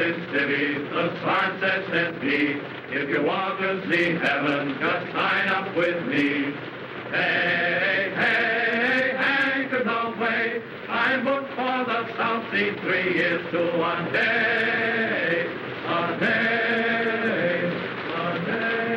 is divvies, the sign says SB. If you want to see heaven, just sign up with me. Hey, hey, anchors away. I booked for the South Sea 3 years to one day. A day, a day.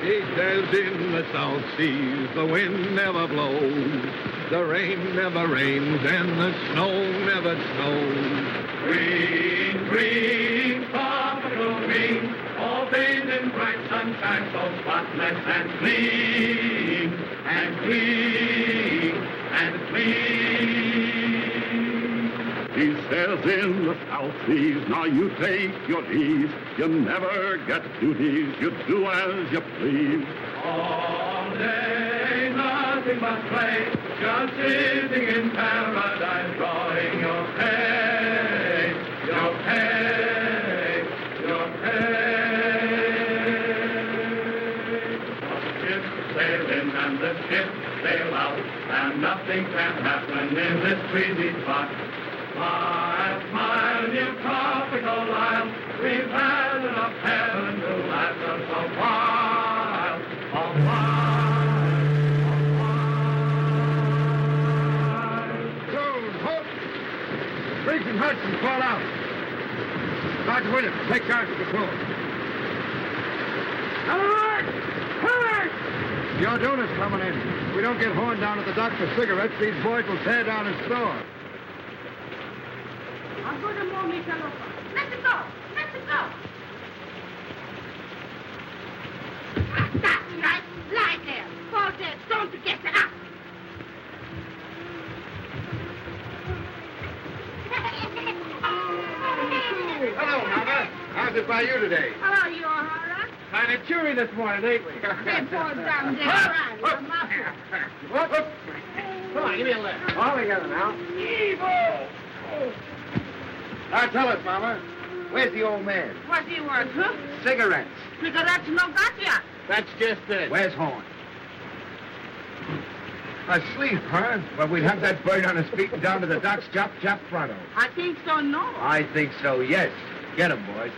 He says in the South Seas the wind never blows, the rain never rains, and the snow never snows. Green, green, tropical green, all bathed in bright sunshine, so spotless and clean, and clean, and clean. He says in the South Seas, now you take your ease, you never get duties, you do as you please. All day, nothing but play, just sitting in paradise, drawing your pay, your pay, your pay. The ship sail in and the ship sail out, and nothing can happen in this breezy spot. Smile, smile, you tropical isle, we've had enough heaven to last us a while, a while, a while. Close, halt! Briggs and Hudson, fall out. Sergeant Williams, take charge of the patrol. Alert! Alert! Your donuts coming in. If we don't get horned down at the dock for cigarettes, these boys will tear down his store. I'll go to Mommy Fellow. Let it go! Let it go! That's right. Lie there. Fall dead. Don't forget to up. Hello, Mama. How's it by you today? Oh, you're all right. Kind of cheery this morning, ain't we? They fall down there. Right. You're muffled. Whoop, whoop. Come on, give me a lift. All together now. Evil! Now tell us, Mama, where's the old man? What's he worth, huh? Cigarettes. Cigarettes no got ya. That's just it. Where's Horn? Asleep, huh? Well, we'd have that bird on his feet and down to the docks, chop, chop, pronto. I think so, no. I think so, yes. Get him, boys.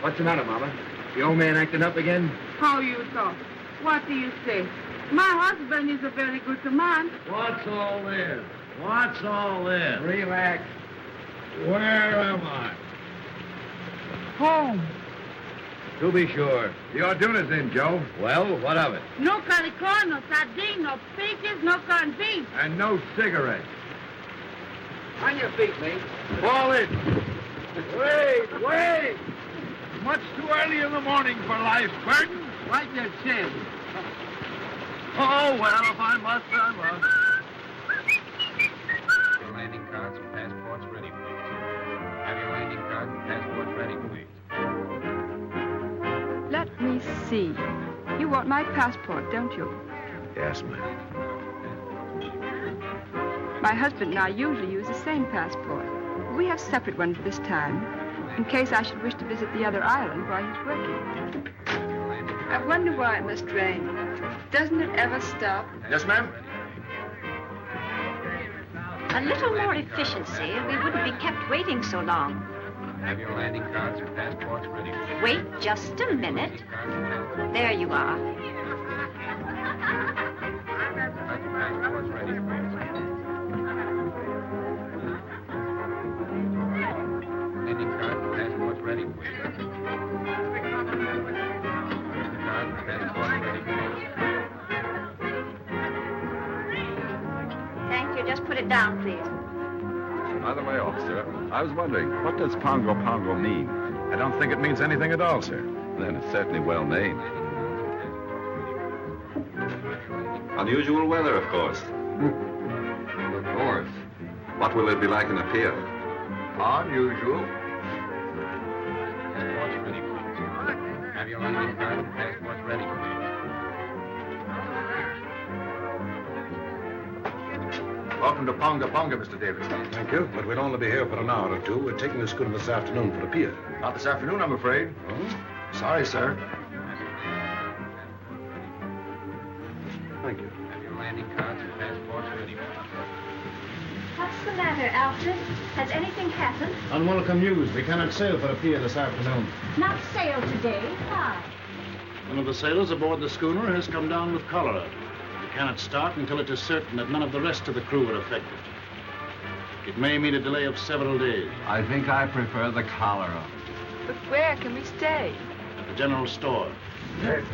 What's the matter, Mama? The old man acting up again? How you talk? What do you say? My husband is a very good man. What's all this? What's all this? Relax. Where am I? Home. To be sure. The Orduna's in, Joe. Well, what of it? No calico, no sardine, no peaches, no corned beef. And no cigarettes. On your feet, mate. Fall in. Wait, wait! Much too early in the morning for life's burden. Wipe your chin. Oh, well, if I must, I must. Your landing cards and passports ready, please. Have your landing cards and passports ready, please. Let me see. You want my passport, don't you? Yes, ma'am. My husband and I usually use the same passport. We have separate ones this time, in case I should wish to visit the other island while he's working. I wonder why it must rain. Doesn't it ever stop? Yes, ma'am? A little more efficiency, and we wouldn't be kept waiting so long. Have your landing cards and passports ready, please. Wait just a minute. There you are. Have your passports ready, please. Landing cards and passports ready, please. Landing cards and passports ready, please. Thank you. Just put it down, please. By the way, officer, I was wondering, what does Pongo Pongo mean? I don't think it means anything at all, sir. Then it's certainly well named. Unusual weather, of course. Of course. What will it be like in the pier? Unusual. Passports ready, please. Have your landing cards and passports ready, please. Welcome to Ponga Ponga, Mr. Davis. Thank you, but we'll only be here for an hour or two. We're taking the schooner this afternoon for the pier. Not this afternoon, I'm afraid. Oh? Sorry, sir. Thank you. Have your landing cards and passports ready, please. What's the matter, Alfred? Has anything happened? Unwelcome news. We cannot sail for a pier this afternoon. Not sail today. Why? One of the sailors aboard the schooner has come down with cholera. We cannot start until it is certain that none of the rest of the crew are affected. It may mean a delay of several days. I think I prefer the cholera. But where can we stay? At the general store. Hey,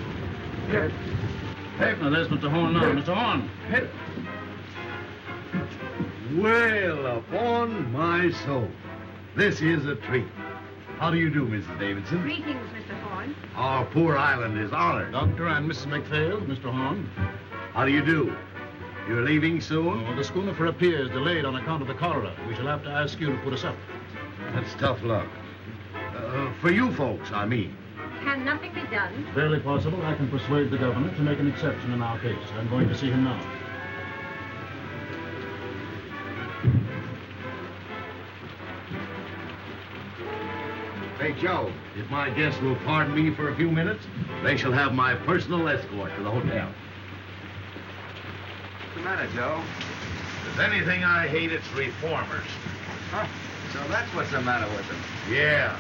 now there's Mr. Horn now. Mr. Horn. Well, upon my soul, this is a treat. How do you do, Mrs. Davidson? Greetings, Mr. Horn. Our poor island is honored. Doctor and Mrs. McPhail, Mr. Horn. How do you do? You're leaving soon? Oh, the schooner for a pier is delayed on account of the cholera. We shall have to ask you to put us up. That's tough luck. For you folks, I mean. Can nothing be done? Barely possible. I can persuade the governor to make an exception in our case. I'm going to see him now. Hey, Joe, if my guests will pardon me for a few minutes, they shall have my personal escort to the hotel. What's the matter, Joe? If there's anything I hate, it's reformers. Huh? So that's what's the matter with them. Yeah.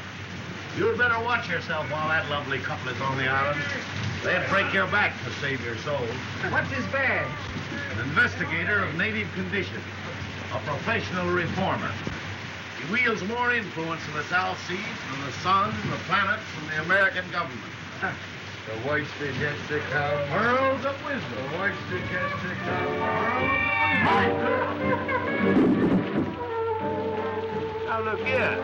You'd better watch yourself while that lovely couple is on the island. They'd break your back to save your soul. What's his badge? An investigator of native conditions. A professional reformer. He wields more influence in the South Seas than the sun, the planets, and the American government. The voice is yet to come. Pearls of wisdom. The voice is yet to come. Now look here.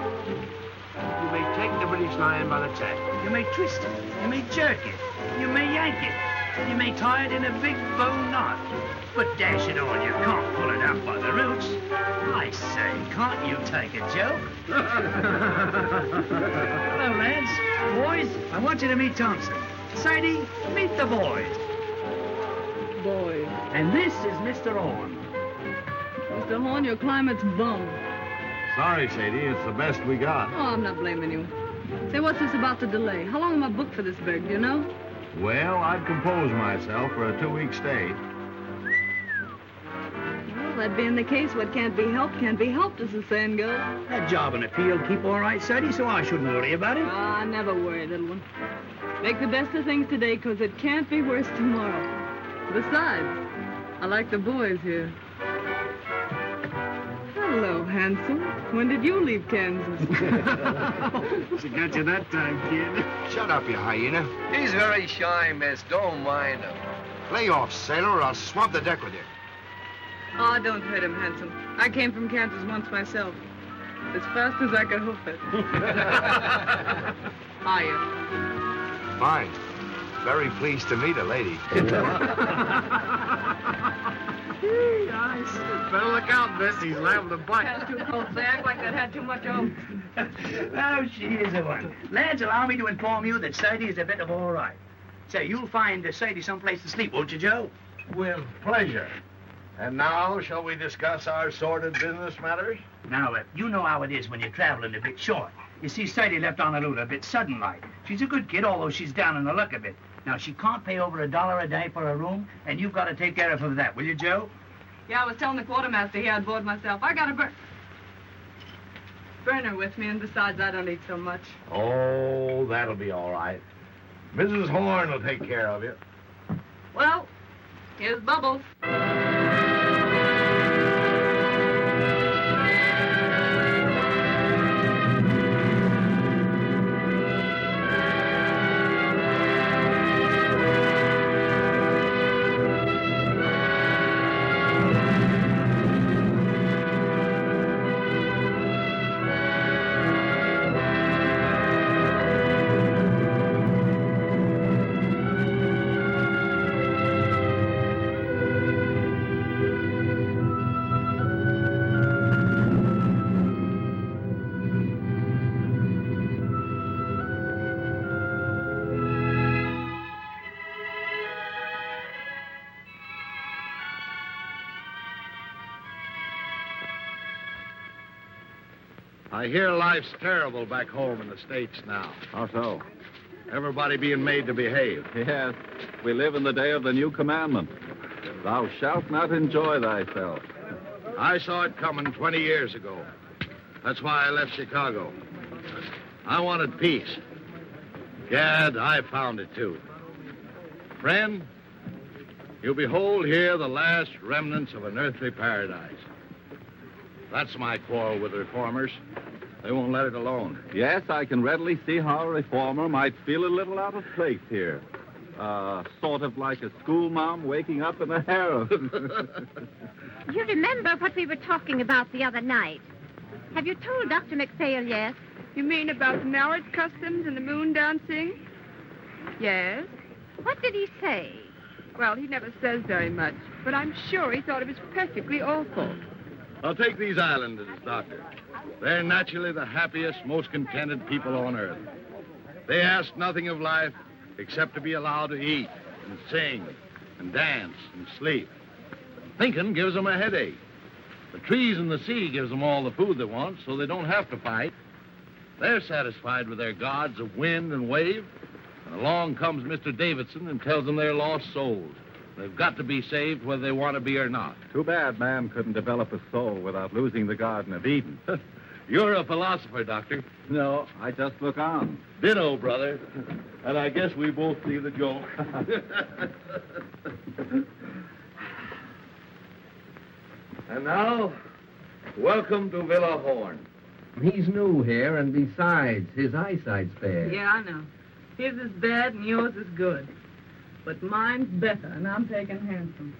You may take the British Lion by the tail. You may twist it. You may jerk it. You may yank it. You may tie it in a big bow knot. But dash it all, you can't pull it out by the roots. I say, can't you take a joke? Hello, lads. Boys, I want you to meet Thompson. Sadie, meet the boys. Boys. And this is Mr. Horn. Mr. Horn, your climate's bum. Sorry, Sadie. It's the best we got. Oh, I'm not blaming you. Say, what's this about the delay? How long am I booked for this brig, do you know? Well, I'd compose myself for a 2-week stay. Well, that being the case, what can't be helped, as the saying goes. That job and appeal keep all right, Sadie, so I shouldn't worry about it. Ah, never worry, little one. Make the best of things today, 'cause it can't be worse tomorrow. Besides, I like the boys here. Hello, handsome. When did you leave Kansas? She got you that time, kid. Shut up, you hyena. He's very shy, miss. Don't mind him. Lay off, sailor, or I'll swab the deck with you. Oh, don't hurt him, handsome. I came from Kansas once myself. As fast as I could hoof it. Hiya. Fine. Very pleased to meet a lady. Nice. Better look out, miss. He's liable to bite. Had too close. They act like they'd had too much oat. Oh, she is a one. Lads, allow me to inform you that Sadie is a bit of all right. Say, you'll find Sadie someplace to sleep, won't you, Joe? With pleasure. And now, shall we discuss our sordid business matters? Now, you know how it is when you're traveling a bit short. You see, Sadie left Honolulu a bit sudden-like. She's a good kid, although she's down in the luck a bit. Now, she can't pay over $1 a day for a room, and you've got to take care of her for that, will you, Joe? Yeah, I was telling the quartermaster here I'd board myself. I got a burner with me, and besides, I don't eat so much. Oh, that'll be all right. Mrs. Horn will take care of you. Well, here's Bubbles. I hear life's terrible back home in the States now. How so? Everybody being made to behave. Yes, we live in the day of the new commandment. Thou shalt not enjoy thyself. I saw it coming 20 years ago. That's why I left Chicago. I wanted peace. Gad, I found it too. Friend, you behold here the last remnants of an earthly paradise. That's my quarrel with reformers. They won't let it alone. Yes, I can readily see how a reformer might feel a little out of place here. Sort of like a schoolma'am waking up in a harem. You remember what we were talking about the other night? Have you told Dr. McPhail yet? You mean about marriage customs and the moon dancing? Yes. What did he say? Well, he never says very much, but I'm sure he thought it was perfectly awful. I'll take these islanders, Doctor. They're naturally the happiest, most contented people on earth. They ask nothing of life except to be allowed to eat and sing and dance and sleep. Thinking gives them a headache. The trees and the sea gives them all the food they want, so they don't have to fight. They're satisfied with their gods of wind and wave. And along comes Mr. Davidson and tells them they're lost souls. They've got to be saved whether they want to be or not. Too bad man couldn't develop a soul without losing the Garden of Eden. You're a philosopher, Doctor. No, I just look on. Ditto, brother. And I guess we both see the joke. And now, welcome to Villa Horn. He's new here, and besides, his eyesight's bad. Yeah, I know. His is bad and yours is good. But mine's better, and I'm taking handsome.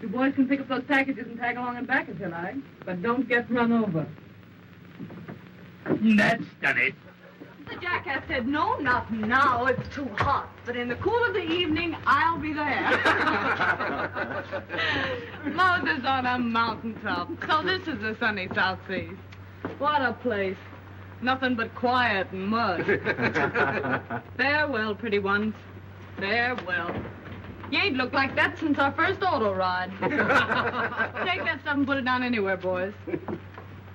You boys can pick up those packages and tag along and back if you like, but don't get run over. That's done it. The jackass said, no, not now, it's too hot. But in the cool of the evening, I'll be there. Moses on a mountaintop. So this is the sunny South Seas. What a place. Nothing but quiet and mud. Farewell, pretty ones. Farewell. You ain't looked like that since our first auto ride. Take that stuff and put it down anywhere, boys.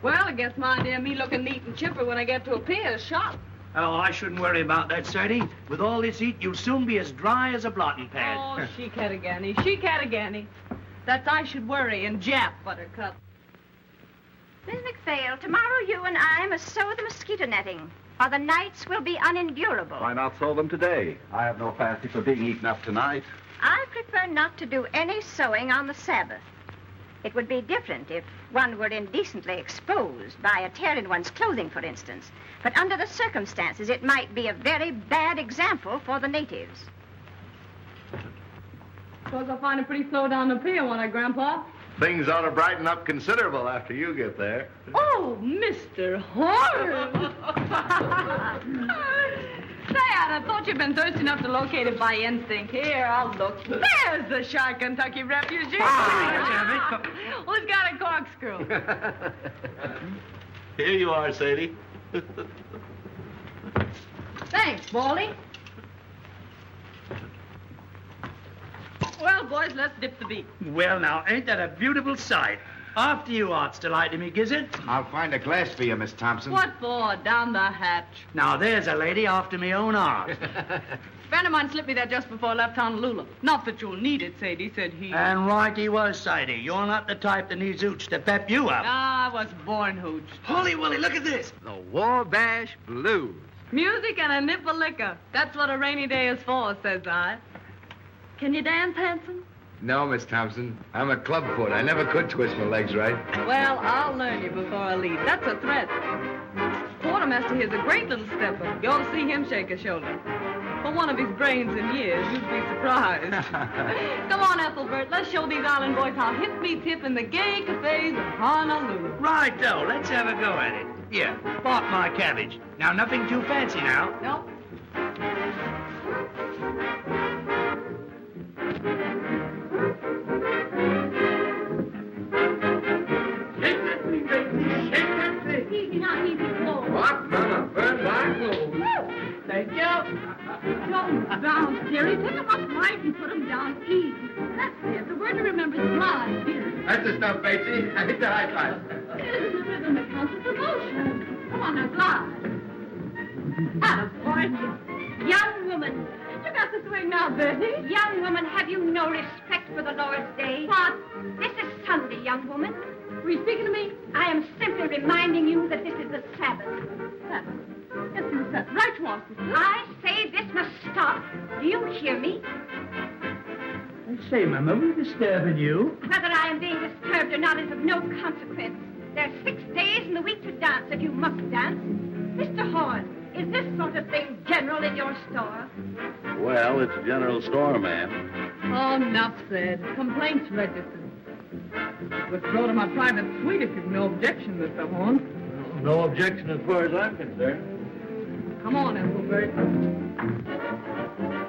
Well, I guess my idea of me looking neat and chipper when I get to a pier is shot. Oh, I shouldn't worry about that, Sadie. With all this heat, you'll soon be as dry as a blotting pad. Oh, she-catagani. That's I should worry and Jap, Buttercup. Miss McPhail, tomorrow you and I must sew the mosquito netting, or the nights will be unendurable. Why not sew them today? I have no fancy for being eaten up tonight. I prefer not to do any sewing on the Sabbath. It would be different if one were indecently exposed by a tear in one's clothing, for instance. But under the circumstances, it might be a very bad example for the natives. Suppose I'll find it pretty slow down the pier, won't I, Grandpa? Things ought to brighten up considerable after you get there. Oh, Mr. Horace! Say, I thought you'd been thirsty enough to locate it by instinct. Here, I'll look. There's the shy Kentucky refugee. Who's got a corkscrew? Here you are, Sadie. Thanks, Baldy. Well, boys, let's dip the beat. Well, now, ain't that a beautiful sight? After you, Art's delight to me, Gizzard. I'll find a glass for you, Miss Thompson. What for? Down the hatch. Now, there's a lady after me own art. A friend of mine slipped me that just before I left Honolulu. Not that you'll need it, Sadie, said he. And right he was, Sadie. You're not the type that needs hooch to pep you up. I was born hooch. Holy Willie, look at this. The Wabash Blues. Music and a nip of liquor. That's what a rainy day is for, says I. Can you dance, handsome? No, Miss Thompson. I'm a clubfoot. I never could twist my legs right. Well, I'll learn you before I leave. That's a threat. Quartermaster here's a great little stepper. You ought to see him shake a shoulder. For one of his brains in years, you'd be surprised. Come on, Ethelbert. Let's show these island boys how hip meets hip in the gay cafes of Honolulu. Right, though. Let's have a go at it. Here, spark my cabbage. Now, nothing too fancy now. Nope. What, Mama? Burn my clothes. Thank you. Down, Jerry. Pick them up right and put them down easy. That's it. The word to remember is glide, dear. That's the stuff, Batesy. I hit the high five. It isn't the rhythm that counts, it's emotion. Come on now, glide. Atta boy. Young woman, you got got to swing now, Betty. Young woman, have you no respect for the Lord's day? What? This is Sunday, young woman. Were you speaking to me? I am simply reminding you that this is the Sabbath. Sabbath. Yes, you said. Right, you are, sister. I say this must stop. Do you hear me? I say, Mama, we're disturbing you. Whether I am being disturbed or not is of no consequence. There are 6 days in the week to dance, and you must dance. Mr. Horn, is this sort of thing general in your store? Well, it's a general store, ma'am. Oh, enough said. Complaints registered. Withdraw to my private suite if you've no objection, Mr. Horn. No objection as far as I'm concerned. Come on, Ethelbert.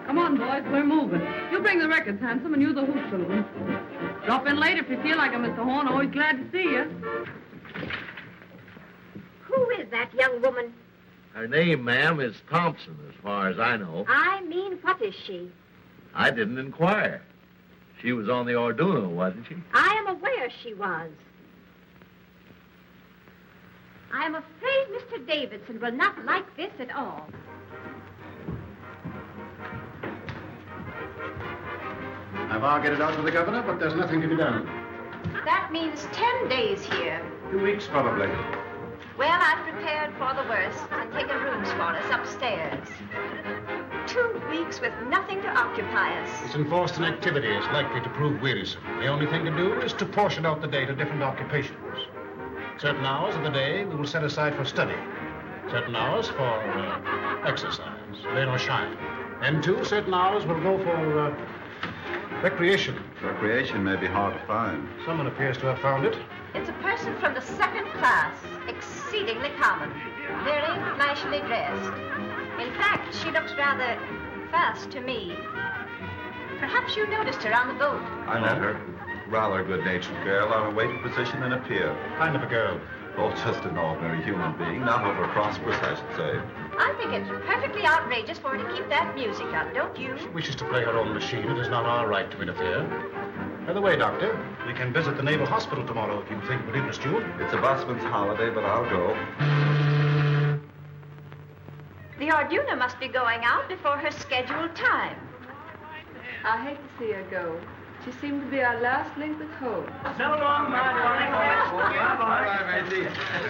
Come on, boys, we're moving. You bring the records, Handsome, and you the hoop saloon. Drop in late if you feel like it, Mr. Horn. Always glad to see you. Who is that young woman? Her name, ma'am, is Thompson, as far as I know. I mean, what is she? I didn't inquire. She was on the Orduno, wasn't she? I am aware she was. I am afraid Mr. Davidson will not like this at all. I've argued it out with the governor, but there's nothing to be done. That means 10 days here. 2 weeks, probably. Well, I've prepared for the worst and taken rooms for us upstairs. 2 weeks with nothing to occupy us. This enforced inactivity is likely to prove wearisome. The only thing to do is to portion out the day to different occupations. Certain hours of the day we will set aside for study. Certain hours for exercise, rain or shine. And too, certain hours will go for recreation. Recreation may be hard to find. Someone appears to have found it. It's a person from the 2nd class, exceedingly common, very flashily dressed. In fact, she looks rather fast to me. Perhaps you noticed her on the boat. I met her. Rather good-natured girl on a waiting position in a pier. Kind of a girl. Oh, just an ordinary human being, not over prosperous, I should say. I think it's perfectly outrageous for her to keep that music up, don't you? She wishes to play her own machine. It is not our right to interfere. By the way, Doctor, we can visit the Naval Hospital tomorrow if you think it would interest you. It's a busman's holiday, but I'll go. The Orduna must be going out before her scheduled time. I hate to see her go. She seemed to be our last link with hope. So long, my darling. Bye-bye, Maisie.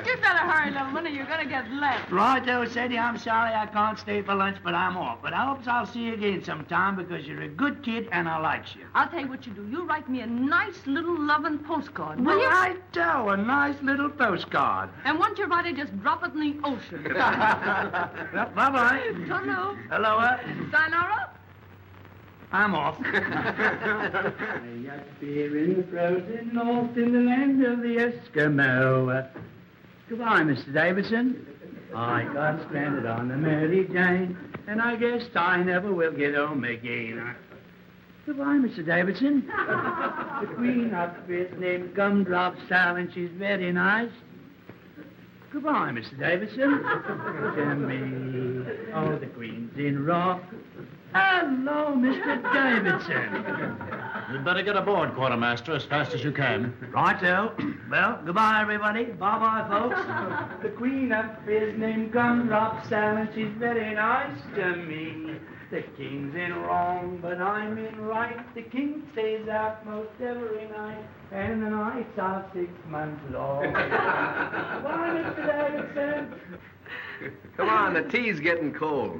You better hurry, little one, or you're going to get left. Righto, Sadie, I'm sorry I can't stay for lunch, but I'm off. But I hope I'll see you again sometime because you're a good kid and I likes you. I'll tell you what you do. You write me a nice little loving postcard, will you? Righto, a nice little postcard. And once you write it, just drop it in the ocean. Well, bye-bye. Hello. Hello, Sayonara. I'm off. I got beer in the frozen north in the land of the Eskimo. Goodbye, Mr. Davidson. I got stranded on the Mary Jane, and I guess I never will get home again. Goodbye, Mr. Davidson. The queen up is named Gumdrop Sal, and she's very nice. Goodbye, Mr. Davidson. To me, oh, the queen's in rock. Hello, Mr. Davidson. You'd better get aboard, Quartermaster, as fast as you can. Righto. Well, goodbye, everybody. Bye-bye, folks. The queen up is named Gumdrop Sal, and she's very nice to me. The king's in wrong, but I'm in right. The king stays out most every night, and the nights are 6 months long. Bye, Mr. Davidson. Come on, the tea's getting cold.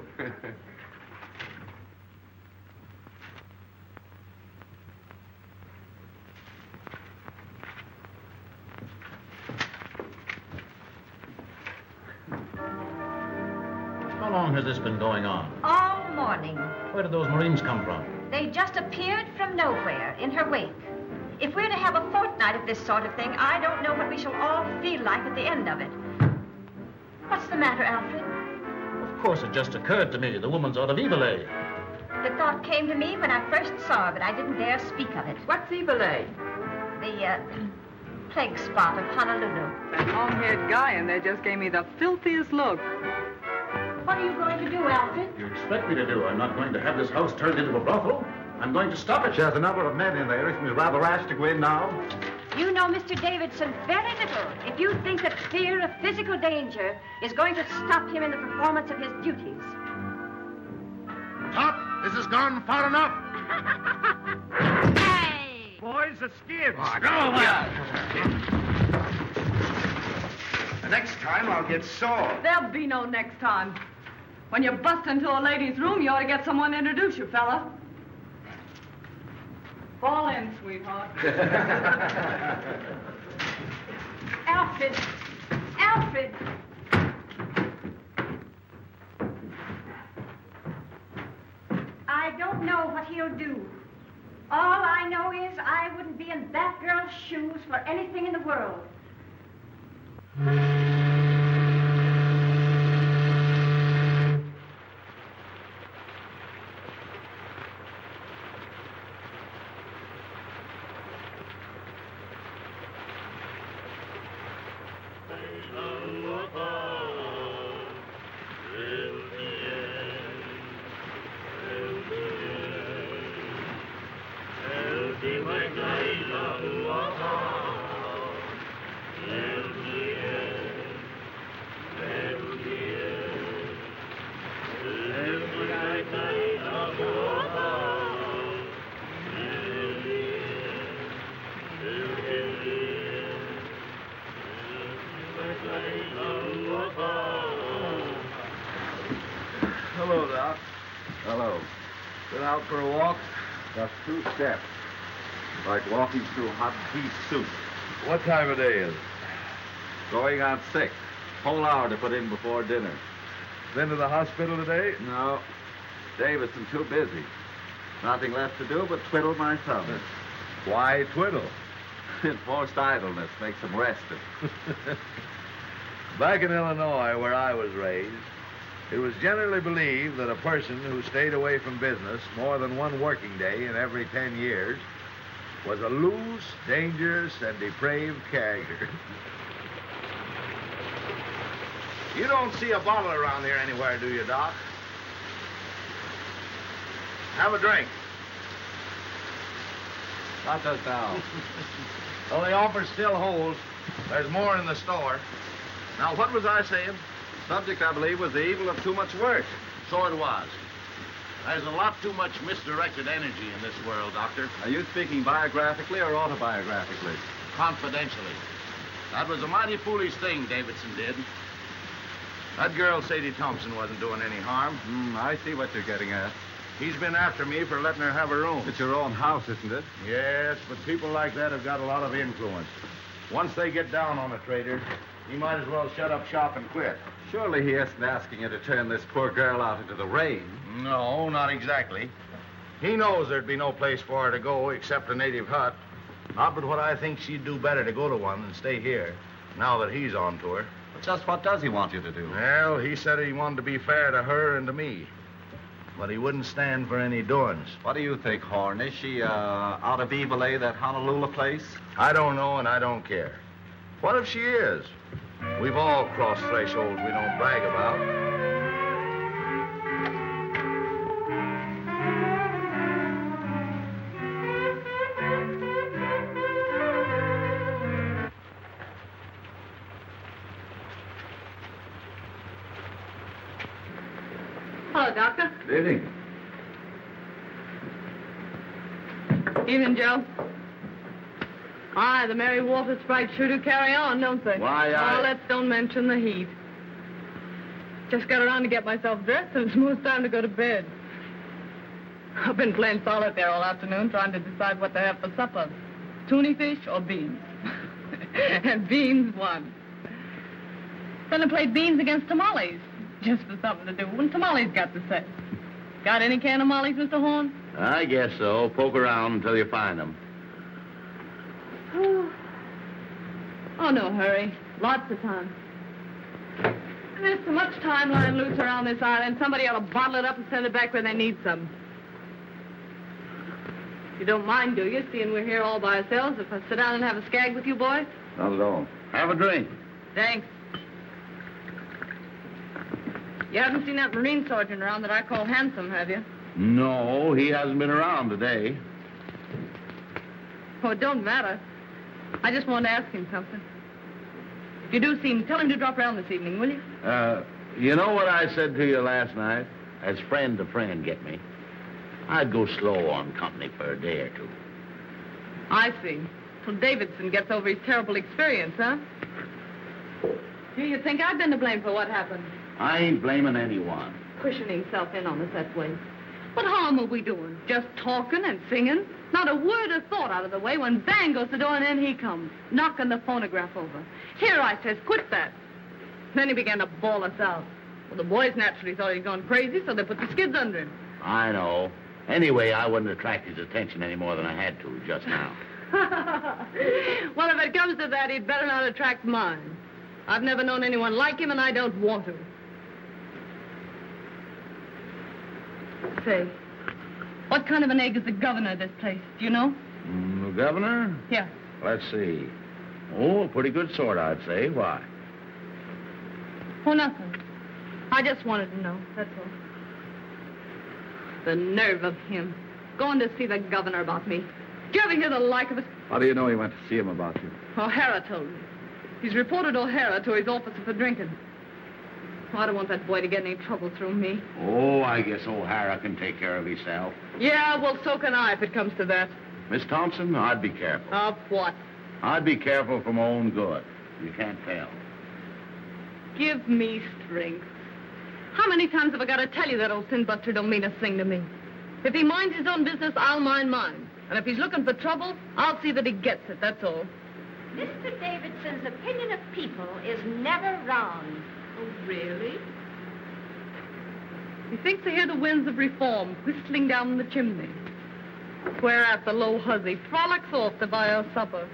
How long has this been going on? All morning. Where did those Marines come from? They just appeared from nowhere in her wake. If we're to have a fortnight of this sort of thing, I don't know what we shall all feel like at the end of it. What's the matter, Alfred? Of course, it just occurred to me. The woman's out of Evillay. The thought came to me when I first saw her, but I didn't dare speak of it. What's Evillay? The, plague spot of Honolulu. That long-haired guy in there just gave me the filthiest look. What are you going to do, Alfred? You expect me to do? I'm not going to have this house turned into a brothel. I'm going to stop it. There's a number of men in there. Isn't it rather rash to go in now? You know Mr. Davidson very little if you think that fear of physical danger is going to stop him in the performance of his duties. Stop! This has gone far enough. Hey! Boys, the skids. Oh, go away. The next time I'll get sore. There'll be no next time. When you bust into a lady's room, you ought to get someone to introduce you, fella. Fall in, sweetheart. Alfred! Alfred! I don't know what he'll do. All I know is I wouldn't be in that girl's shoes for anything in the world. Hello, Doc. Hello. Been out for a walk? Just 2 steps. Like walking through hot pea soup. What time of day is it? Going on 6. Whole hour to put in before dinner. Been to the hospital today? No. Davison too busy. Nothing left to do but twiddle my thumb. Why twiddle? Enforced idleness makes him rested. Back in Illinois, where I was raised, it was generally believed that a person who stayed away from business more than one working day in every 10 years was a loose, dangerous, and depraved character. You don't see a bottle around here anywhere, do you, Doc? Have a drink. Not just now. Well, the offer still holds. There's more in the store. Now, what was I saying? Subject, I believe, was the evil of too much work. So it was. There's a lot too much misdirected energy in this world, Doctor. Are you speaking biographically or autobiographically? Confidentially. That was a mighty foolish thing Davidson did. That girl, Sadie Thompson, wasn't doing any harm. I see what you're getting at. He's been after me for letting her have a room. It's your own house, isn't it? Yes, but people like that have got a lot of influence. Once they get down on a trader, he might as well shut up shop and quit. Surely he isn't asking you to turn this poor girl out into the rain. No, not exactly. He knows there'd be no place for her to go except a native hut. Not but what I think she'd do better to go to one than stay here, now that he's on to her. But just what does he want you to do? Well, he said he wanted to be fair to her and to me. But he wouldn't stand for any doings. What do you think, Horn? Is she out of Evil, that Honolulu place? I don't know, and I don't care. What if she is? We've all crossed thresholds we don't brag about. Hello, Doctor. Good evening. Evening, Joe. Aye, the Mary Walter Sprites sure do carry on, don't they? Why, Oh, let's don't mention the heat. Just got around to get myself dressed, and it's most time to go to bed. I've been playing solitaire all afternoon, trying to decide what to have for supper. Tuna fish or beans. And beans won. Then I played beans against tamales, just for something to do. When tamales got to say. Got any can of mollies, Mr. Horn? I guess so. Poke around until you find them. Oh, no hurry. Lots of time. There's so much time lying loose around this island, somebody ought to bottle it up and send it back where they need some. You don't mind, do you, seeing we're here all by ourselves, if I sit down and have a skag with you boys? Not at all. Have a drink. Thanks. You haven't seen that Marine sergeant around that I call handsome, have you? No, he hasn't been around today. Oh, it don't matter. I just wanted to ask him something. If you do see him, tell him to drop around this evening, will you? You know what I said to you last night? As friend to friend, get me. I'd go slow on company for a day or two. I see. Till Davidson gets over his terrible experience, huh? Do you think I've been to blame for what happened? I ain't blaming anyone. Pushing himself in on us that way. What harm are we doing? Just talking and singing? Not a word of thought out of the way when bang goes the door and in he comes, knocking the phonograph over. Here, I says, quit that. Then he began to bawl us out. Well, the boys naturally thought he'd gone crazy, so they put the skids under him. I know. Anyway, I wouldn't attract his attention any more than I had to just now. Well, if it comes to that, he'd better not attract mine. I've never known anyone like him, and I don't want to. Say, what kind of an egg is the governor of this place? Do you know? The governor? Yeah. Let's see. Oh, a pretty good sort, I'd say. Why? Oh, nothing. I just wanted to know, that's all. The nerve of him. Going to see the governor about me. Did you ever hear the like of it? How do you know he went to see him about you? O'Hara told me. He's reported O'Hara to his officer for drinking. Oh, I don't want that boy to get any trouble through me. Oh, I guess O'Hara can take care of himself. Yeah, well, so can I if it comes to that. Miss Thompson, I'd be careful. Of what? I'd be careful for my own good. You can't tell. Give me strength. How many times have I got to tell you that old sin buster don't mean a thing to me? If he minds his own business, I'll mind mine. And if he's looking for trouble, I'll see that he gets it, that's all. Mr. Davidson's opinion of people is never wrong. Oh, really? He thinks to hear the winds of reform whistling down the chimney. Whereat the low hussy frolics off to buy her supper.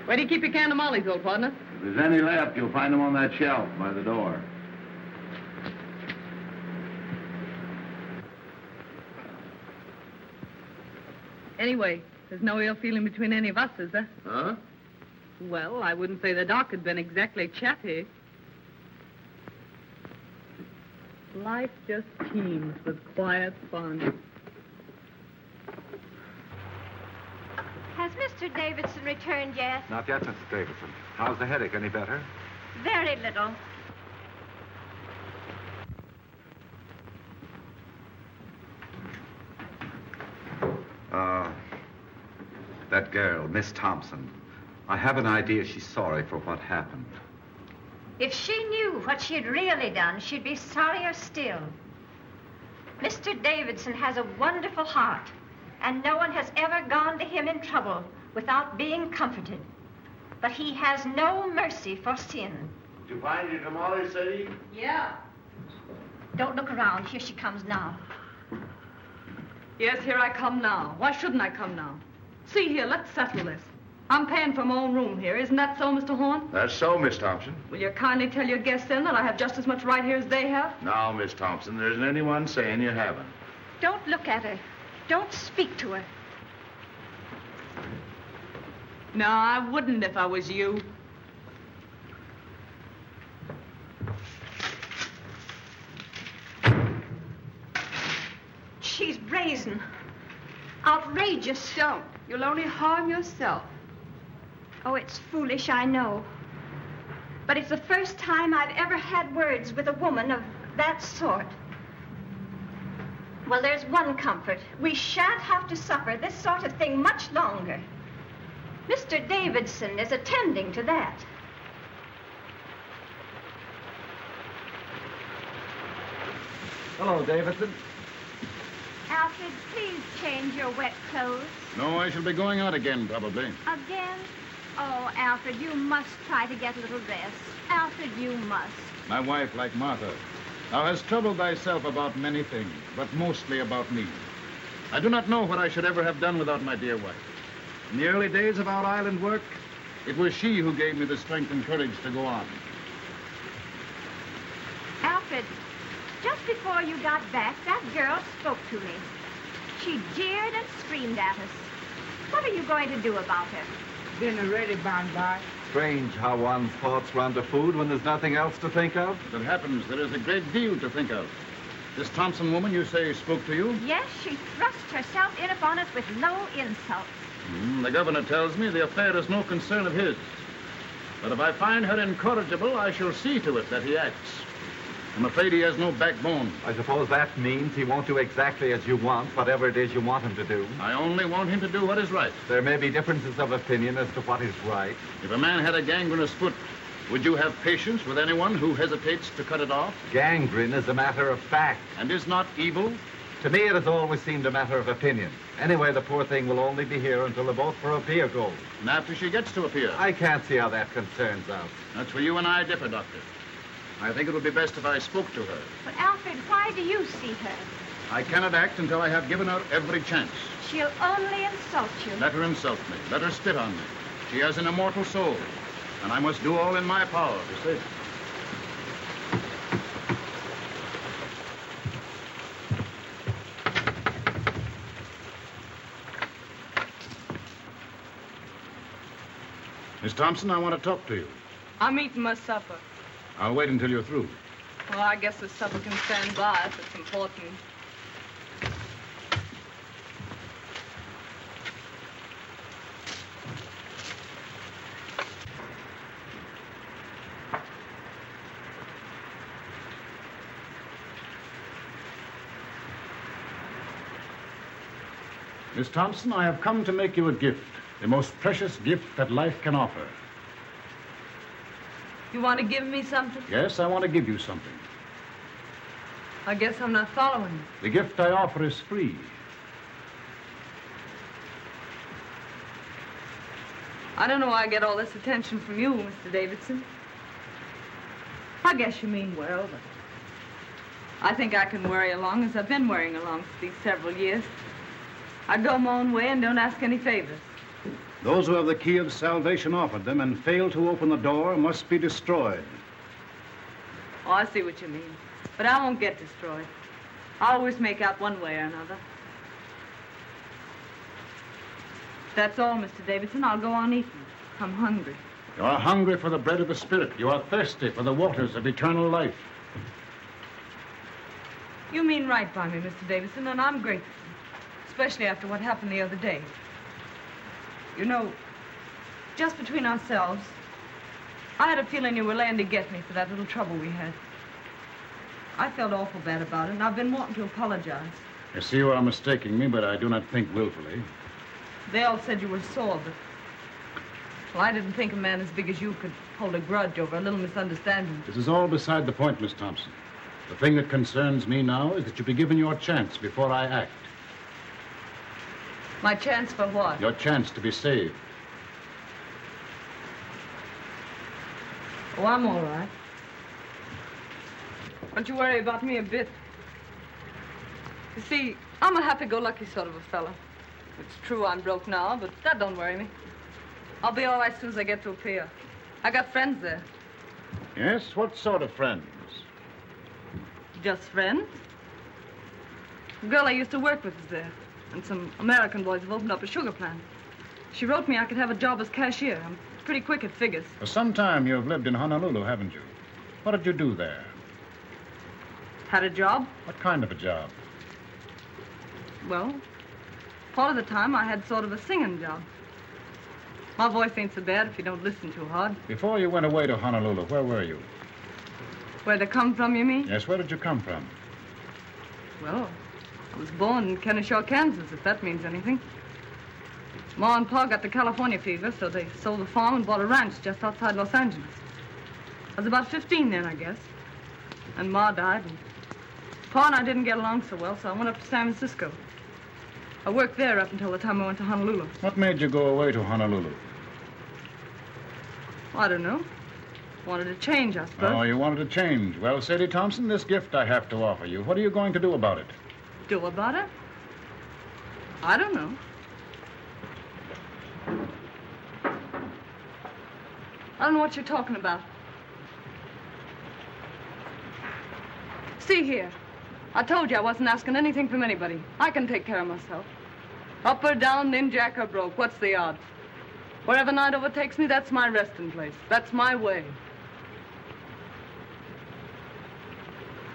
Where do you keep your can of mollies, old partner? If there's any left, you'll find them on that shelf by the door. Anyway, there's no ill feeling between any of us, is there? Huh? Well, I wouldn't say the doc had been exactly chatty. Life just teems with quiet fun. Has Mr. Davidson returned yet? Not yet, Mrs. Davidson. How's the headache? Any better? Very little. That girl, Miss Thompson. I have an idea she's sorry for what happened. If she knew what she had really done, she'd be sorrier still. Mr. Davidson has a wonderful heart, and no one has ever gone to him in trouble without being comforted. But he has no mercy for sin. Did you find your tamales, Sadie? Yeah. Don't look around. Here she comes now. Yes, here I come now. Why shouldn't I come now? See here, let's settle this. I'm paying for my own room here. Isn't that so, Mr. Horn? That's so, Miss Thompson. Will you kindly tell your guests then that I have just as much right here as they have? Now, Miss Thompson, there isn't anyone saying you haven't. Don't look at her. Don't speak to her. No, I wouldn't if I was you. She's brazen. Outrageous. Don't. You'll only harm yourself. Oh, it's foolish, I know. But it's the first time I've ever had words with a woman of that sort. Well, there's one comfort. We shan't have to suffer this sort of thing much longer. Mr. Davidson is attending to that. Hello, Davidson. Alfred, please change your wet clothes. No, I shall be going out again, probably. Again? Oh, Alfred, you must try to get a little rest. Alfred, you must. My wife, like Martha, thou hast troubled thyself about many things, but mostly about me. I do not know what I should ever have done without my dear wife. In the early days of our island work, it was she who gave me the strength and courage to go on. Alfred, just before you got back, that girl spoke to me. She jeered and screamed at us. What are you going to do about her? Dinner ready, by. Strange how one's thoughts run to food when there's nothing else to think of. As it happens, there is a great deal to think of. This Thompson woman, you say, spoke to you? Yes, she thrust herself in upon us with low insults. The governor tells me the affair is no concern of his. But if I find her incorrigible, I shall see to it that he acts. I'm afraid he has no backbone. I suppose that means he won't do exactly as you want, whatever it is you want him to do. I only want him to do what is right. There may be differences of opinion as to what is right. If a man had a gangrenous foot, would you have patience with anyone who hesitates to cut it off? Gangrene is a matter of fact. And is not evil? To me, it has always seemed a matter of opinion. Anyway, the poor thing will only be here until the boat for a pier goes. And after she gets to a pier? I can't see how that concerns us. That's where you and I differ, Doctor. I think it would be best if I spoke to her. But, Alfred, why do you see her? I cannot act until I have given her every chance. She'll only insult you. Let her insult me. Let her spit on me. She has an immortal soul, and I must do all in my power to save her. Miss Thompson, I want to talk to you. I'm eating my supper. I'll wait until you're through. Well, I guess the supper can stand by if it's important. Miss Thompson, I have come to make you a gift, the most precious gift that life can offer. You want to give me something? Yes, I want to give you something. I guess I'm not following you. The gift I offer is free. I don't know why I get all this attention from you, Mr. Davidson. I guess you mean well, but I think I can worry along as I've been worrying along for these several years. I go my own way and don't ask any favors. Those who have the key of salvation offered them and fail to open the door must be destroyed. Oh, I see what you mean. But I won't get destroyed. I'll always make out one way or another. If that's all, Mr. Davidson, I'll go on eating. I'm hungry. You are hungry for the bread of the Spirit. You are thirsty for the waters of eternal life. You mean right by me, Mr. Davidson, and I'm grateful. Especially after what happened the other day. You know, just between ourselves, I had a feeling you were laying to get me for that little trouble we had. I felt awful bad about it, and I've been wanting to apologize. I see you are mistaking me, but I do not think willfully. They all said you were sore, but... Well, I didn't think a man as big as you could hold a grudge over a little misunderstanding. This is all beside the point, Miss Thompson. The thing that concerns me now is that you be given your chance before I act. My chance for what? Your chance to be saved. Oh, I'm all right. Don't you worry about me a bit. You see, I'm a happy-go-lucky sort of a fella. It's true I'm broke now, but that don't worry me. I'll be all right as soon as I get to a pier. I got friends there. Yes? What sort of friends? Just friends. The girl I used to work with is there. And some American boys have opened up a sugar plant. She wrote me I could have a job as cashier. I'm pretty quick at figures. For some time you've lived in Honolulu, haven't you? What did you do there? Had a job? What kind of a job? Well, part of the time I had sort of a singing job. My voice ain't so bad if you don't listen too hard. Before you went away to Honolulu, where were you? Where'd I come from, you mean? Yes, where did you come from? Well, I was born in Kennesaw, Kansas, if that means anything. Ma and Pa got the California fever, so they sold the farm and bought a ranch just outside Los Angeles. I was about 15 then, I guess. And Ma died, and Pa and I didn't get along so well, so I went up to San Francisco. I worked there up until the time I went to Honolulu. What made you go away to Honolulu? Well, I don't know. Wanted to change, I suppose. Oh, you wanted to change. Well, Sadie Thompson, this gift I have to offer you. What are you going to do about it? Do about it? I don't know. I don't know what you're talking about. See here. I told you I wasn't asking anything from anybody. I can take care of myself. Up or down, ninjack or broke, what's the odds? Wherever night overtakes me, that's my resting place. That's my way.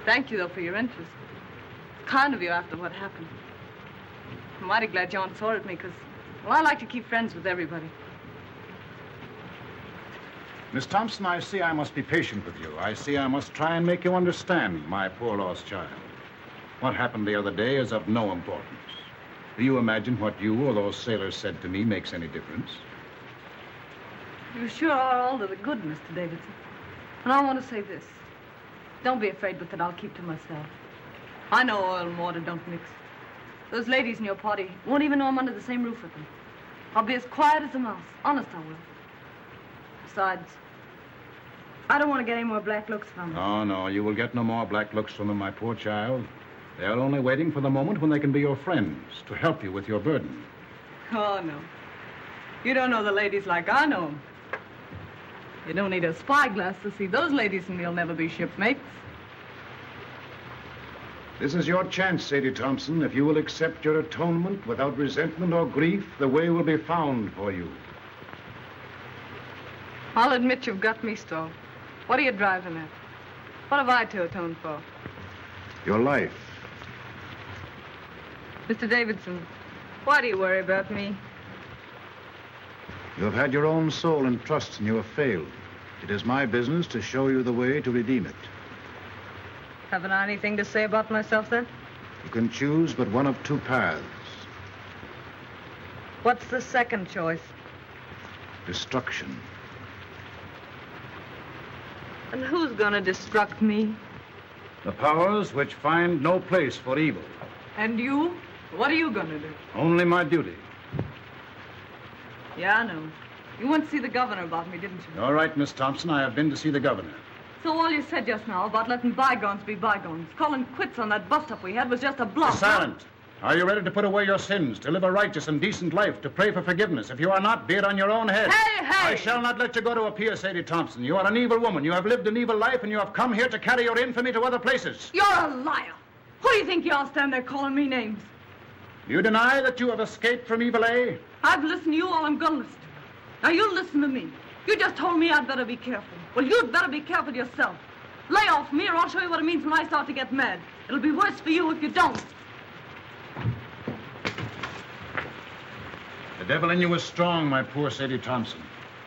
Thank you, though, for your interest. Kind of you after what happened. I'm mighty glad you aren't sore at me, because, well, I like to keep friends with everybody. Miss Thompson, I see I must be patient with you. I see I must try and make you understand, my poor lost child. What happened the other day is of no importance. Do you imagine what you or those sailors said to me makes any difference? You sure are all to the good, Mr. Davidson. And I want to say this. Don't be afraid with it. I'll keep to myself. I know oil and water don't mix. Those ladies in your party won't even know I'm under the same roof with them. I'll be as quiet as a mouse. Honest, I will. Besides, I don't want to get any more black looks from them. Oh, no, you will get no more black looks from them, my poor child. They're only waiting for the moment when they can be your friends, to help you with your burden. Oh, no. You don't know the ladies like I know them. You don't need a spyglass to see those ladies, and you'll never be shipmates. This is your chance, Sadie Thompson. If you will accept your atonement without resentment or grief, the way will be found for you. I'll admit you've got me stalled. What are you driving at? What have I to atone for? Your life. Mr. Davidson, why do you worry about me? You have had your own soul and trust, and you have failed. It is my business to show you the way to redeem it. Haven't I anything to say about myself, then? You can choose but one of two paths. What's the second choice? Destruction. And who's gonna destruct me? The powers which find no place for evil. And you? What are you gonna do? Only my duty. Yeah, I know. You went to see the governor about me, didn't you? All right, Miss Thompson, I have been to see the governor. So all you said just now about letting bygones be bygones, calling quits on that bust-up we had was just a bluff. Silent. Are you ready to put away your sins, to live a righteous and decent life, to pray for forgiveness? If you are not, be it on your own head. Hey, hey! I shall not let you go to a pier, Sadie Thompson. You are an evil woman. You have lived an evil life, and you have come here to carry your infamy to other places. You're a liar. Who do you think you are standing there calling me names? You deny that you have escaped from evil A? I've listened to you all I'm gonna listen to. Now you listen to me. You just told me I'd better be careful. Well, you'd better be careful yourself. Lay off me, or I'll show you what it means when I start to get mad. It'll be worse for you if you don't. The devil in you is strong, my poor Sadie Thompson.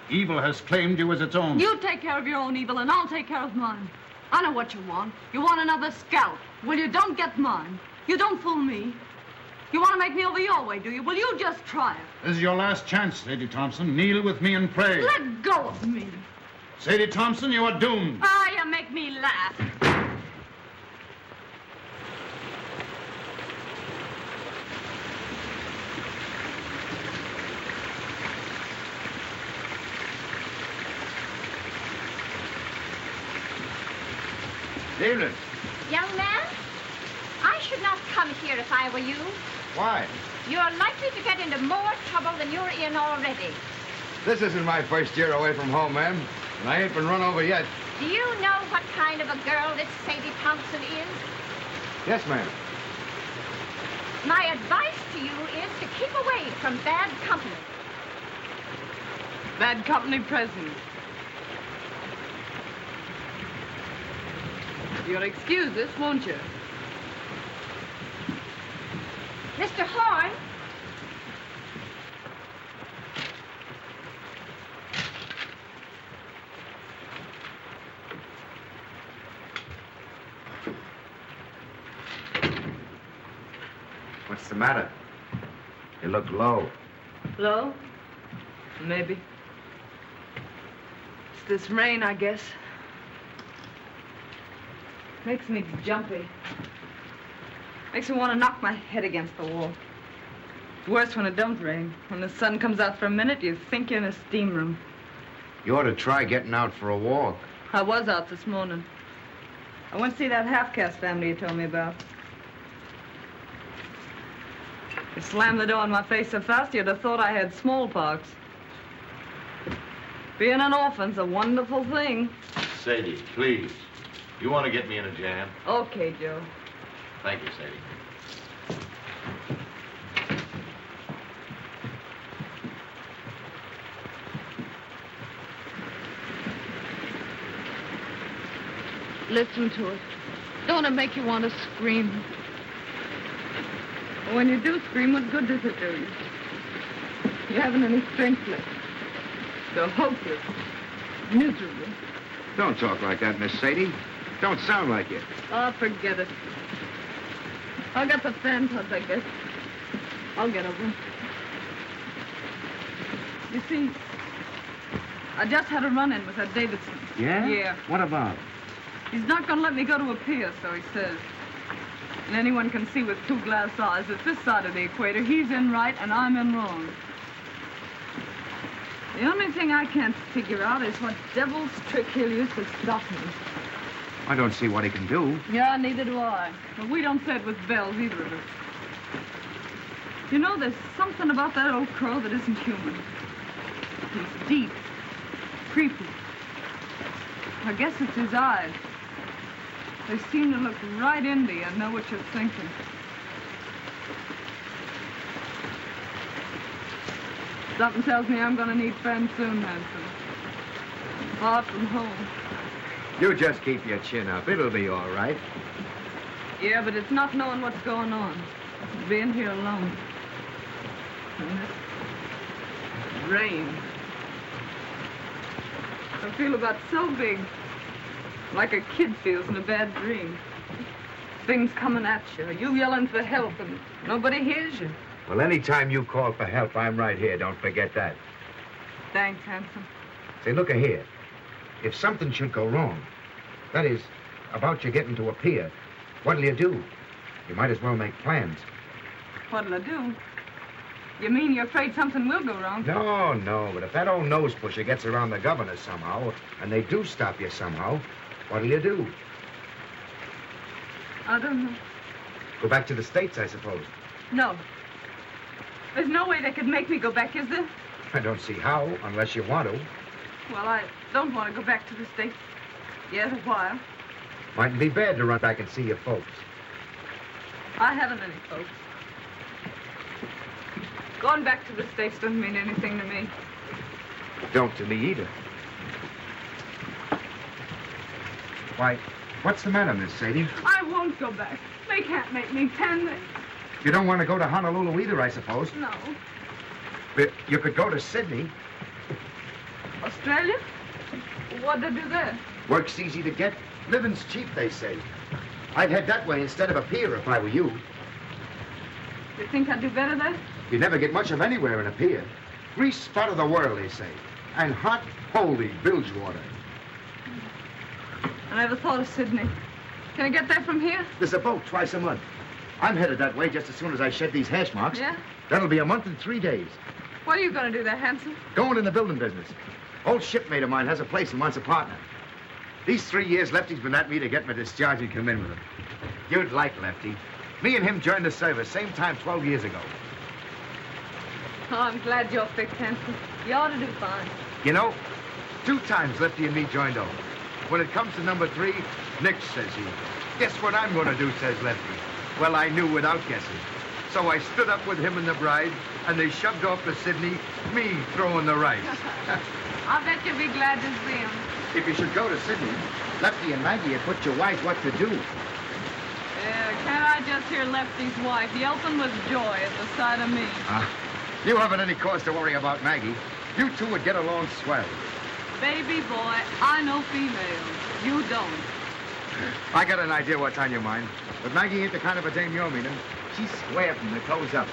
Evil has claimed you as its own. You take care of your own evil, and I'll take care of mine. I know what you want. You want another scalp. Well, you don't get mine. You don't fool me. You want to make me over your way, do you? Well, you just try it. This is your last chance, Sadie Thompson. Kneel with me and pray. Let go of me. Sadie Thompson, you are doomed. Ah, you make me laugh. David. Young man, I should not come here if I were you. Why? You're likely to get into more trouble than you're in already. This isn't my first year away from home, ma'am. And I ain't been run over yet. Do you know what kind of a girl this Sadie Thompson is? Yes, ma'am. My advice to you is to keep away from bad company. Bad company present. You'll excuse this, won't you? Mr. Horn? What's the matter? You look low. Low? Maybe. It's this rain, I guess. Makes me jumpy. Makes me want to knock my head against the wall. It's worse when it don't rain. When the sun comes out for a minute, you think you're in a steam room. You ought to try getting out for a walk. I was out this morning. I went to see that half-caste family you told me about. You slammed the door in my face so fast you'd have thought I had smallpox. Being an orphan's a wonderful thing. Sadie, please. You want to get me in a jam? Okay, Joe. Thank you, Sadie. Listen to it. Don't it make you want to scream? When you do scream, what good does it do you? You haven't any strength left. You're hopeless. Miserable. Don't talk like that, Miss Sadie. Don't sound like it. Oh, forget it. I got the fan touch, I guess. I'll get over it. You see, I just had a run-in with that Davidson. Yeah? Yeah. What about? He's not going to let me go to a pier, so he says. And anyone can see with 2 glass eyes that this side of the equator, he's in right and I'm in wrong. The only thing I can't figure out is what devil's trick he'll use to stop me. I don't see what he can do. Yeah, neither do I. But we don't say it with bells, either of us. You know, there's something about that old crow that isn't human. He's deep, creepy. I guess it's his eyes. They seem to look right into you and know what you're thinking. Something tells me I'm going to need friends soon, Hanson. Far from home. You just keep your chin up. It'll be all right. Yeah, but it's not knowing what's going on. It's being here alone. And this rain. I feel about so big. Like a kid feels in a bad dream. Things coming at you. You yelling for help and nobody hears you. Well, anytime you call for help, I'm right here. Don't forget that. Thanks, Hanson. Say, look here. If something should go wrong, that is, about you getting to a pier, what'll you do? You might as well make plans. What'll I do? You mean you're afraid something will go wrong? No, but if that old nose pusher gets around the governor somehow, and they do stop you somehow, what'll you do? I don't know. Go back to the States, I suppose. No. There's no way they could make me go back, is there? I don't see how, unless you want to. Well, I don't want to go back to the States. Yet a while. Mightn't be bad to run back and see your folks. I haven't any folks. Going back to the States doesn't mean anything to me. Don't to me either. Why, what's the matter, Miss Sadie? I won't go back. They can't make me, can they? You don't want to go to Honolulu either, I suppose. No. But you could go to Sydney. Australia? What'd they do there? Work's easy to get. Living's cheap, they say. I'd head that way instead of a pier if I were you. You think I'd do better there? You'd never get much of anywhere in a pier. Grease spot of the world, they say. And hot, holy bilge water. I never thought of Sydney. Can I get there from here? There's a boat twice a month. I'm headed that way just as soon as I shed these hash marks. Yeah? That'll be a month and 3 days. What are you going to do there, Hanson? Going in the building business. Old shipmate of mine has a place and wants a partner. These 3 years, Lefty's been at me to get my discharge and come in with him. You'd like Lefty. Me and him joined the service same time 12 years ago. Oh, I'm glad you're fixed, Hanson. You ought to do fine. You know, 2 times Lefty and me joined over. When it comes to number 3, Nick, says he. Guess what I'm going to do, says Lefty. Well, I knew without guessing. So I stood up with him and the bride, and they shoved off to Sydney, me throwing the rice. I bet you'll be glad to see him. If you should go to Sydney, Lefty and Maggie had put you wise what to do. Can't I just hear Lefty's wife yelping with joy at the sight of me? You haven't any cause to worry about Maggie. You two would get along swell. Baby boy, I know females. You don't. I got an idea what's on your mind. But Maggie ain't the kind of a dame you're meaning. She's square from the toes up.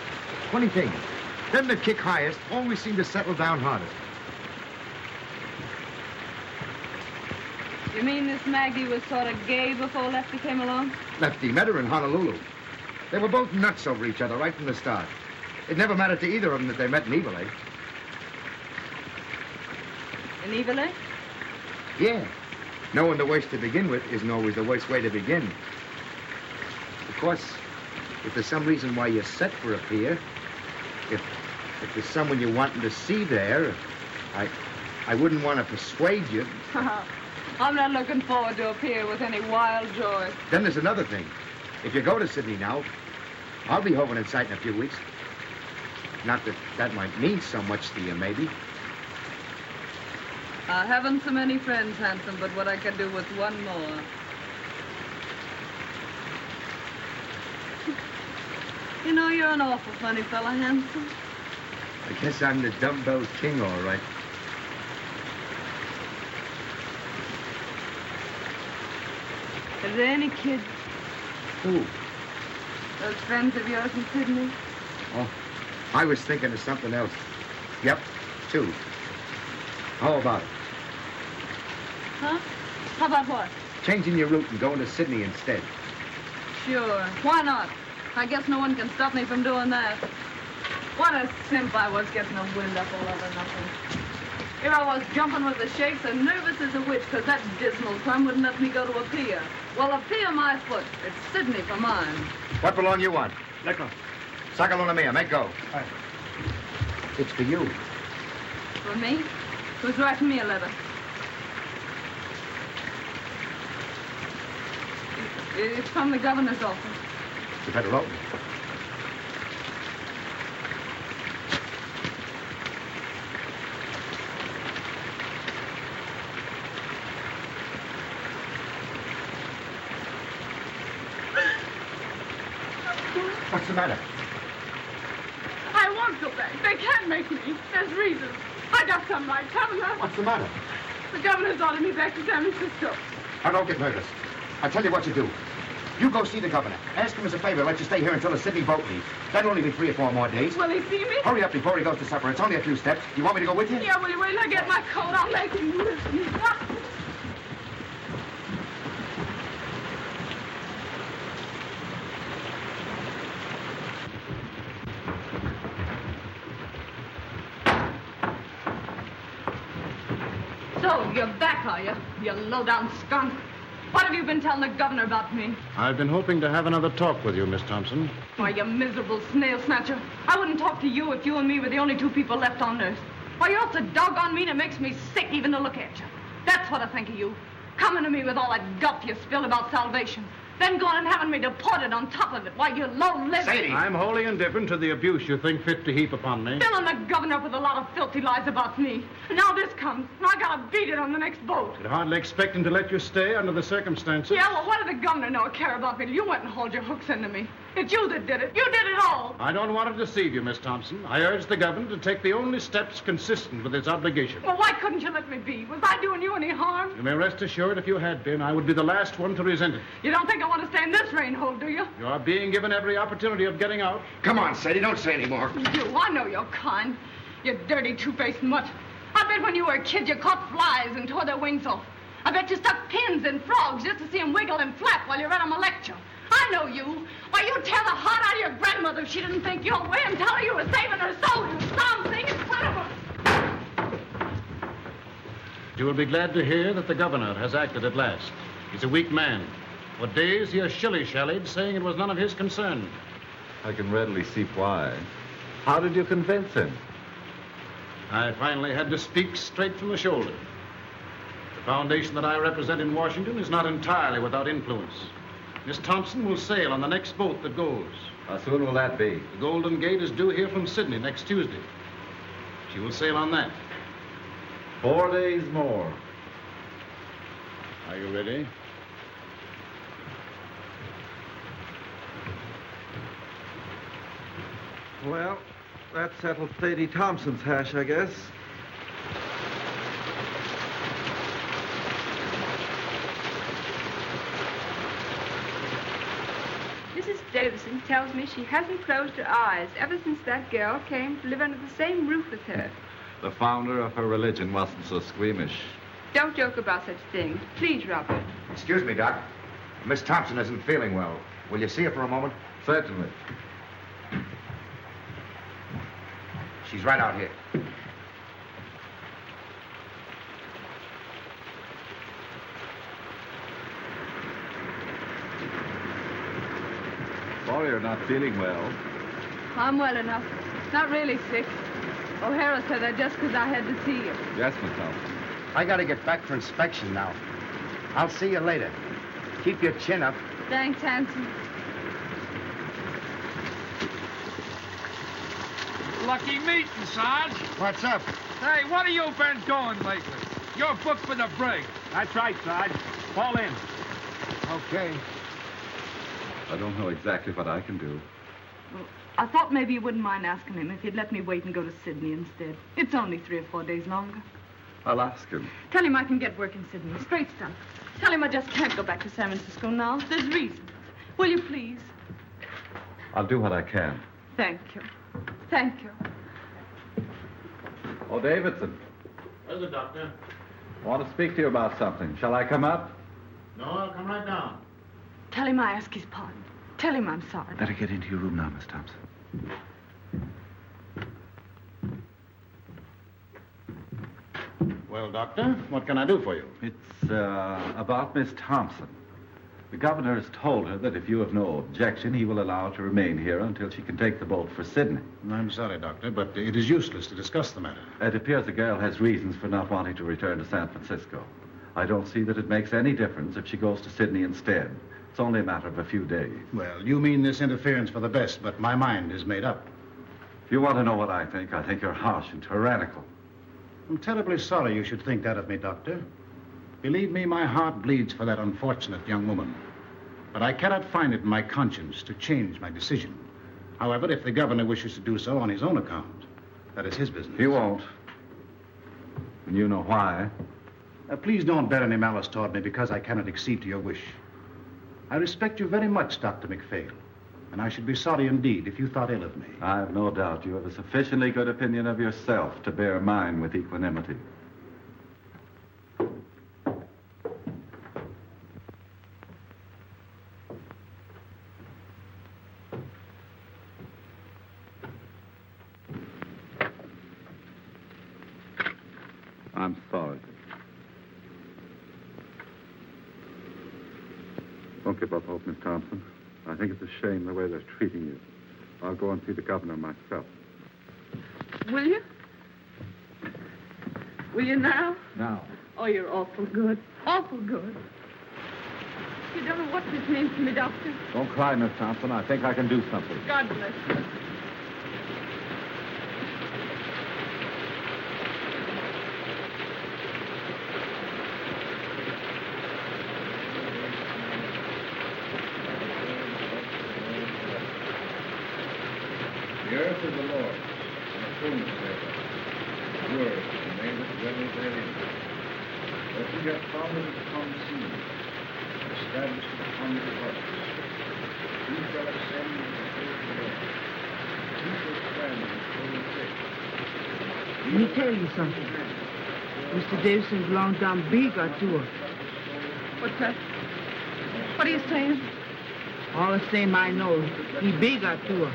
Funny thing, them that kick highest always seem to settle down hardest. You mean this Maggie was sort of gay before Lefty came along? Lefty met her in Honolulu. They were both nuts over each other right from the start. It never mattered to either of them that they met in Eveleigh. In Eveleigh? Yeah. Knowing the worst to begin with isn't always the worst way to begin. Of course, if there's some reason why you're set for a pier, if there's someone you're wanting to see there, I wouldn't want to persuade you. I'm not looking forward to a pier with any wild joy. Then there's another thing. If you go to Sydney now, I'll be hoping in sight in a few weeks. Not that that might mean so much to you, maybe. I haven't so many friends, Hanson, but what I could do with one more. You know, you're an awful funny fella, Hanson. I guess I'm the dumbbell king, all right. Are there any kids? Who? Those friends of yours in Sydney? Oh, I was thinking of something else. Yep, 2. How about it? Huh? How about what? Changing your route and going to Sydney instead. Sure. Why not? I guess no one can stop me from doing that. What a simp I was getting a wind up all over nothing. Here I was jumping with the shakes and nervous as a witch because that dismal crumb wouldn't let me go to a pier. Well, a pier my foot. It's Sydney for mine. What belong you want? Liquor. Saca mia, make go. It's for you. For me? Who's writing me a letter? It's from the governor's office. You better open it. What's the matter? I won't go back. They can't make me. There's reasons. I got some right. Governor. What's the matter? The governor's ordered me back to San Francisco. Now, don't get nervous. I'll tell you what you do. You go see the governor. Ask him as a favor to let you stay here until the Sydney boat leaves. That'll only be 3 or 4 more days. Will he see me? Hurry up before he goes to supper. It's only a few steps. You want me to go with you? Yeah, will you wait till I get my coat? I'll make him lift me. So, you're back, are you? You low-down skunk. What have you been telling the governor about me? I've been hoping to have another talk with you, Miss Thompson. Why, you miserable snail snatcher. I wouldn't talk to you if you and me were the only 2 people left on Earth. Why, you're so doggone mean it makes me sick even to look at you. That's what I think of you. Coming to me with all that guff you spilled about salvation. Then going and having me deported on top of it. Why, you low-lived... Sadie! I'm wholly indifferent to the abuse you think fit to heap upon me. Filling the governor up with a lot of filthy lies about me. Now this comes, and I gotta beat it on the next boat. I'd hardly expect him to let you stay under the circumstances. Yeah, well, what did the governor know or care about me? You went and hauled your hooks into me. It's you that did it. You did it all. I don't want to deceive you, Miss Thompson. I urge the governor to take the only steps consistent with his obligation. Well, why couldn't you let me be? Was I doing you any harm? You may rest assured if you had been, I would be the last one to resent it. You don't think I want to stay in this rain hole, do you? You are being given every opportunity of getting out. Come on, Sadie, don't say any more. You, I know you're kind. You dirty, two-faced mutt. I bet when you were a kid you caught flies and tore their wings off. I bet you stuck pins in frogs just to see them wiggle and flap while you read them a lecture. I know you. Why, you'd tear the heart out of your grandmother if she didn't think your way and tell her you were saving her soul, you something in front of her. You will be glad to hear that the governor has acted at last. He's a weak man. For days he has shilly-shallied, saying it was none of his concern. I can readily see why. How did you convince him? I finally had to speak straight from the shoulder. The foundation that I represent in Washington is not entirely without influence. Miss Thompson will sail on the next boat that goes. How soon will that be? The Golden Gate is due here from Sydney next Tuesday. She will sail on that. 4 days more. Are you ready? Well, that settles Sadie Thompson's hash, I guess. Mrs. Davison tells me she hasn't closed her eyes ever since that girl came to live under the same roof with her. The founder of her religion wasn't so squeamish. Don't joke about such things. Please, Robert. Excuse me, Doc. Miss Thompson isn't feeling well. Will you see her for a moment? Certainly. She's right out here. Sorry you're not feeling well. I'm well enough. Not really sick. O'Hara said that just because I had to see you. Yes, Miss Thompson. I gotta get back for inspection now. I'll see you later. Keep your chin up. Thanks, Hanson. Lucky meeting, Sarge. What's up? Hey, what have you been doing lately? You're booked for the brig. That's right, Sarge. Fall in. Okay. I don't know exactly what I can do. Well, I thought maybe you wouldn't mind asking him if he'd let me wait and go to Sydney instead. It's only 3 or 4 days longer. I'll ask him. Tell him I can get work in Sydney. Straight stuff. Tell him I just can't go back to San Francisco now. There's reasons. Will you please? I'll do what I can. Thank you. Thank you. Oh, Davidson. Where's the doctor? I want to speak to you about something. Shall I come up? No, I'll come right down. Tell him I ask his pardon. Tell him I'm sorry. Better get into your room now, Miss Thompson. Well, Doctor, what can I do for you? It's about Miss Thompson. The governor has told her that if you have no objection, he will allow her to remain here until she can take the boat for Sydney. I'm sorry, Doctor, but it is useless to discuss the matter. It appears the girl has reasons for not wanting to return to San Francisco. I don't see that it makes any difference if she goes to Sydney instead. It's only a matter of a few days. Well, you mean this interference for the best, but my mind is made up. If you want to know what I think you're harsh and tyrannical. I'm terribly sorry you should think that of me, Doctor. Believe me, my heart bleeds for that unfortunate young woman. But I cannot find it in my conscience to change my decision. However, if the governor wishes to do so on his own account, that is his business. He won't. And you know why. Please don't bear any malice toward me because I cannot accede to your wish. I respect you very much, Dr. McPhail, and I should be sorry indeed if you thought ill of me. I have no doubt you have a sufficiently good opinion of yourself to bear mine with equanimity. I'm sorry. Don't give up hope, Miss Thompson. I think it's a shame the way they're treating you. I'll go and see the governor myself. Will you? Will you now? Now. Oh, you're awful good. Awful good. You don't know what this means to me, Doctor. Don't cry, Miss Thompson. I think I can do something. God bless you. The earth is the Lord, and the fullness thereof. The word and they that dwell therein. But he hath founded it upon the seas, and established it upon the waters. He shall ascend into the hill of the Lord. He shall stand in his holy place. Let me tell you something. Mr. Davison's long down big or two. What's that? What are you saying? All the same I know. He big or two.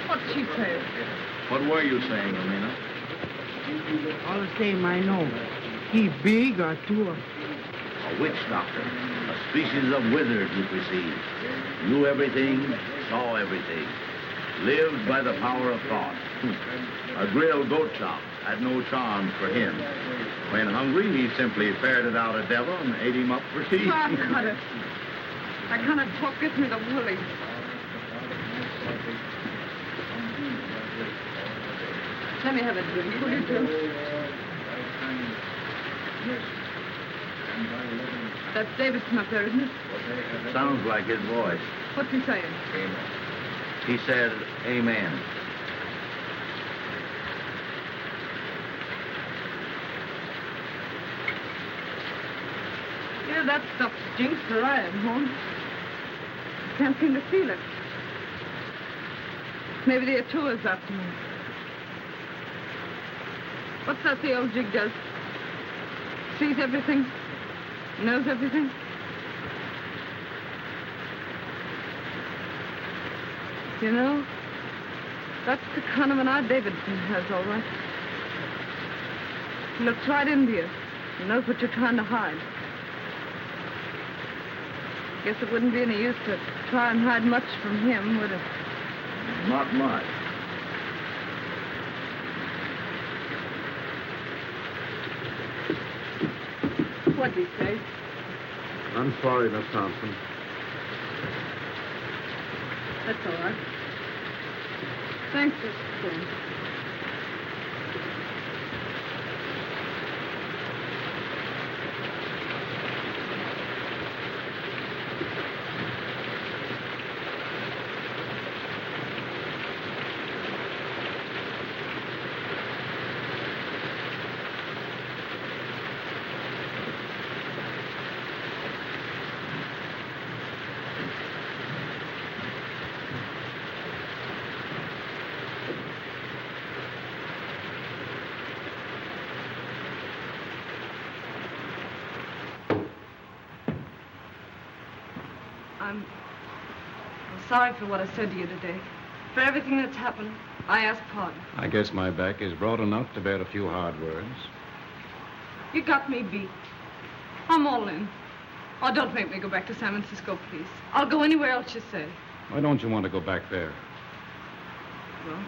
What's she saying? What were you saying, Elena? All the same I know. He big or two. A witch doctor, a species of wizard, you perceive. Knew everything, saw everything. Lived by the power of thought. A grilled goat chop had no charms for him. When hungry, he simply ferreted out a devil and ate him up for tea. Oh, I got it. I kind of talk gives me the willies. Let me have a drink, will you, too? That's Davidson up there, isn't it? Sounds like his voice. What's he saying? He said, amen. Yeah, that stuff stinks where I am, Holmes. Can't seem to feel it. Maybe the Atua's after me. What's that the old jig does? Sees everything? Knows everything? You know, that's the kind of an eye Davidson has, all right. He looks right into you. He knows what you're trying to hide. Guess it wouldn't be any use to try and hide much from him, would it? Not much. What'd he say? I'm sorry, Miss Thompson. That's all right. Thanks, Mr. Stone. I'm sorry for what I said to you today. For everything that's happened, I ask pardon. I guess my back is broad enough to bear a few hard words. You got me beat. I'm all in. Oh, don't make me go back to San Francisco, please. I'll go anywhere else you say. Why don't you want to go back there? Well,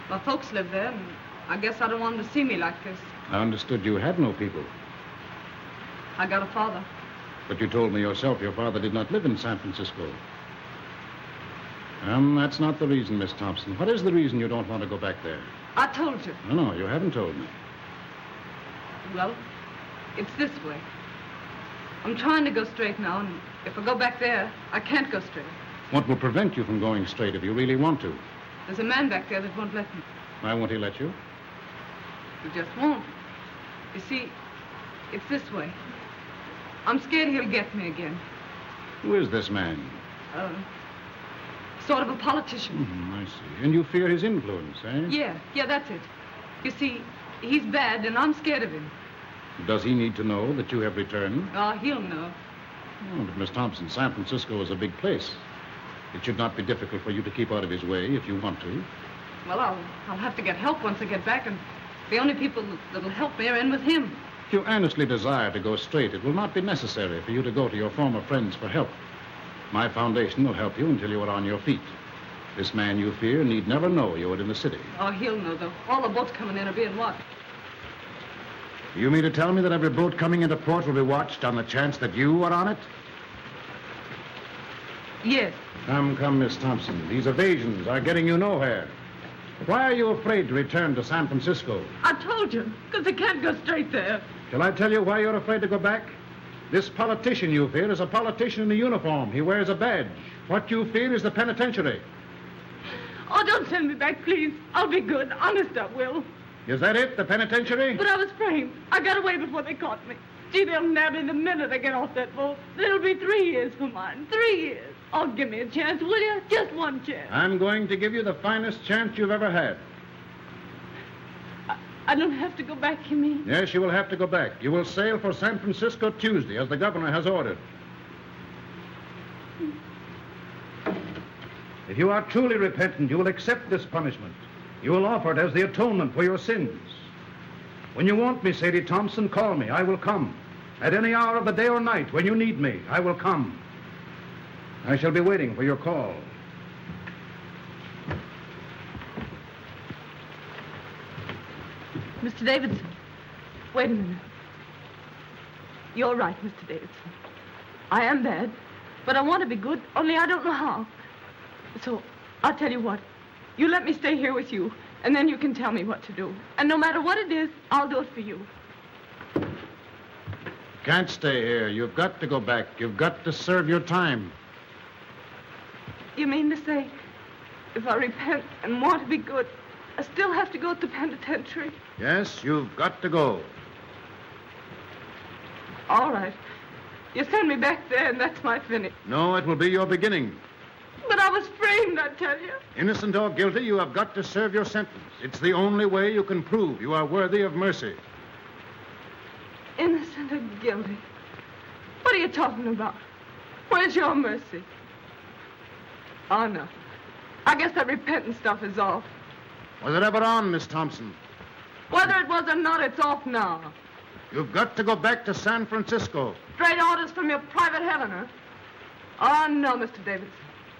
my folks live there, and I guess I don't want them to see me like this. I understood you had no people. I got a father. But you told me yourself your father did not live in San Francisco. That's not the reason, Miss Thompson. What is the reason you don't want to go back there? I told you. No, you haven't told me. Well, it's this way. I'm trying to go straight now, and if I go back there, I can't go straight. What will prevent you from going straight if you really want to? There's a man back there that won't let me. Why won't he let you? He just won't. You see, it's this way. I'm scared he'll get me again. Who is this man? Sort of a politician. I see. And you fear his influence, eh? Yeah, that's it. You see, he's bad, and I'm scared of him. Does he need to know that you have returned? Oh, he'll know. Oh, but Miss Thompson, San Francisco is a big place. It should not be difficult for you to keep out of his way if you want to. Well, I'll have to get help once I get back, and the only people that'll help me are in with him. If you earnestly desire to go straight, it will not be necessary for you to go to your former friends for help. My foundation will help you until you are on your feet. This man you fear need never know you are in the city. Oh, he'll know, though. All the boats coming in are being watched. You mean to tell me that every boat coming into port will be watched on the chance that you are on it? Yes. Come, Miss Thompson. These evasions are getting you nowhere. Why are you afraid to return to San Francisco? I told you, because I can't go straight there. Shall I tell you why you're afraid to go back? This politician you fear is a politician in a uniform. He wears a badge. What you fear is the penitentiary. Oh, don't send me back, please. I'll be good. Honest, I will. Is that it, the penitentiary? But I was framed. I got away before they caught me. Gee, they'll nab me the minute I get off that boat. It'll be 3 years for mine. 3 years. Oh, give me a chance, will you? Just one chance. I'm going to give you the finest chance you've ever had. I don't have to go back, you mean? Yes, you will have to go back. You will sail for San Francisco Tuesday, as the governor has ordered. If you are truly repentant, you will accept this punishment. You will offer it as the atonement for your sins. When you want me, Sadie Thompson, call me. I will come. At any hour of the day or night, when you need me, I will come. I shall be waiting for your call. Mr. Davidson, wait a minute. You're right, Mr. Davidson. I am bad, but I want to be good, only I don't know how. So, I'll tell you what. You let me stay here with you, and then you can tell me what to do. And no matter what it is, I'll do it for you. Can't stay here. You've got to go back. You've got to serve your time. You mean to say, if I repent and want to be good, I still have to go to the penitentiary? Yes, you've got to go. All right. You send me back there, and that's my finish. No, it will be your beginning. But I was framed, I tell you. Innocent or guilty, you have got to serve your sentence. It's the only way you can prove you are worthy of mercy. Innocent or guilty? What are you talking about? Where's your mercy? Oh, no. I guess that repentant stuff is off. Was it ever on, Miss Thompson? Whether it was or not, it's off now. You've got to go back to San Francisco. Straight orders from your private heaven, huh? Oh, no, Mr. Davidson.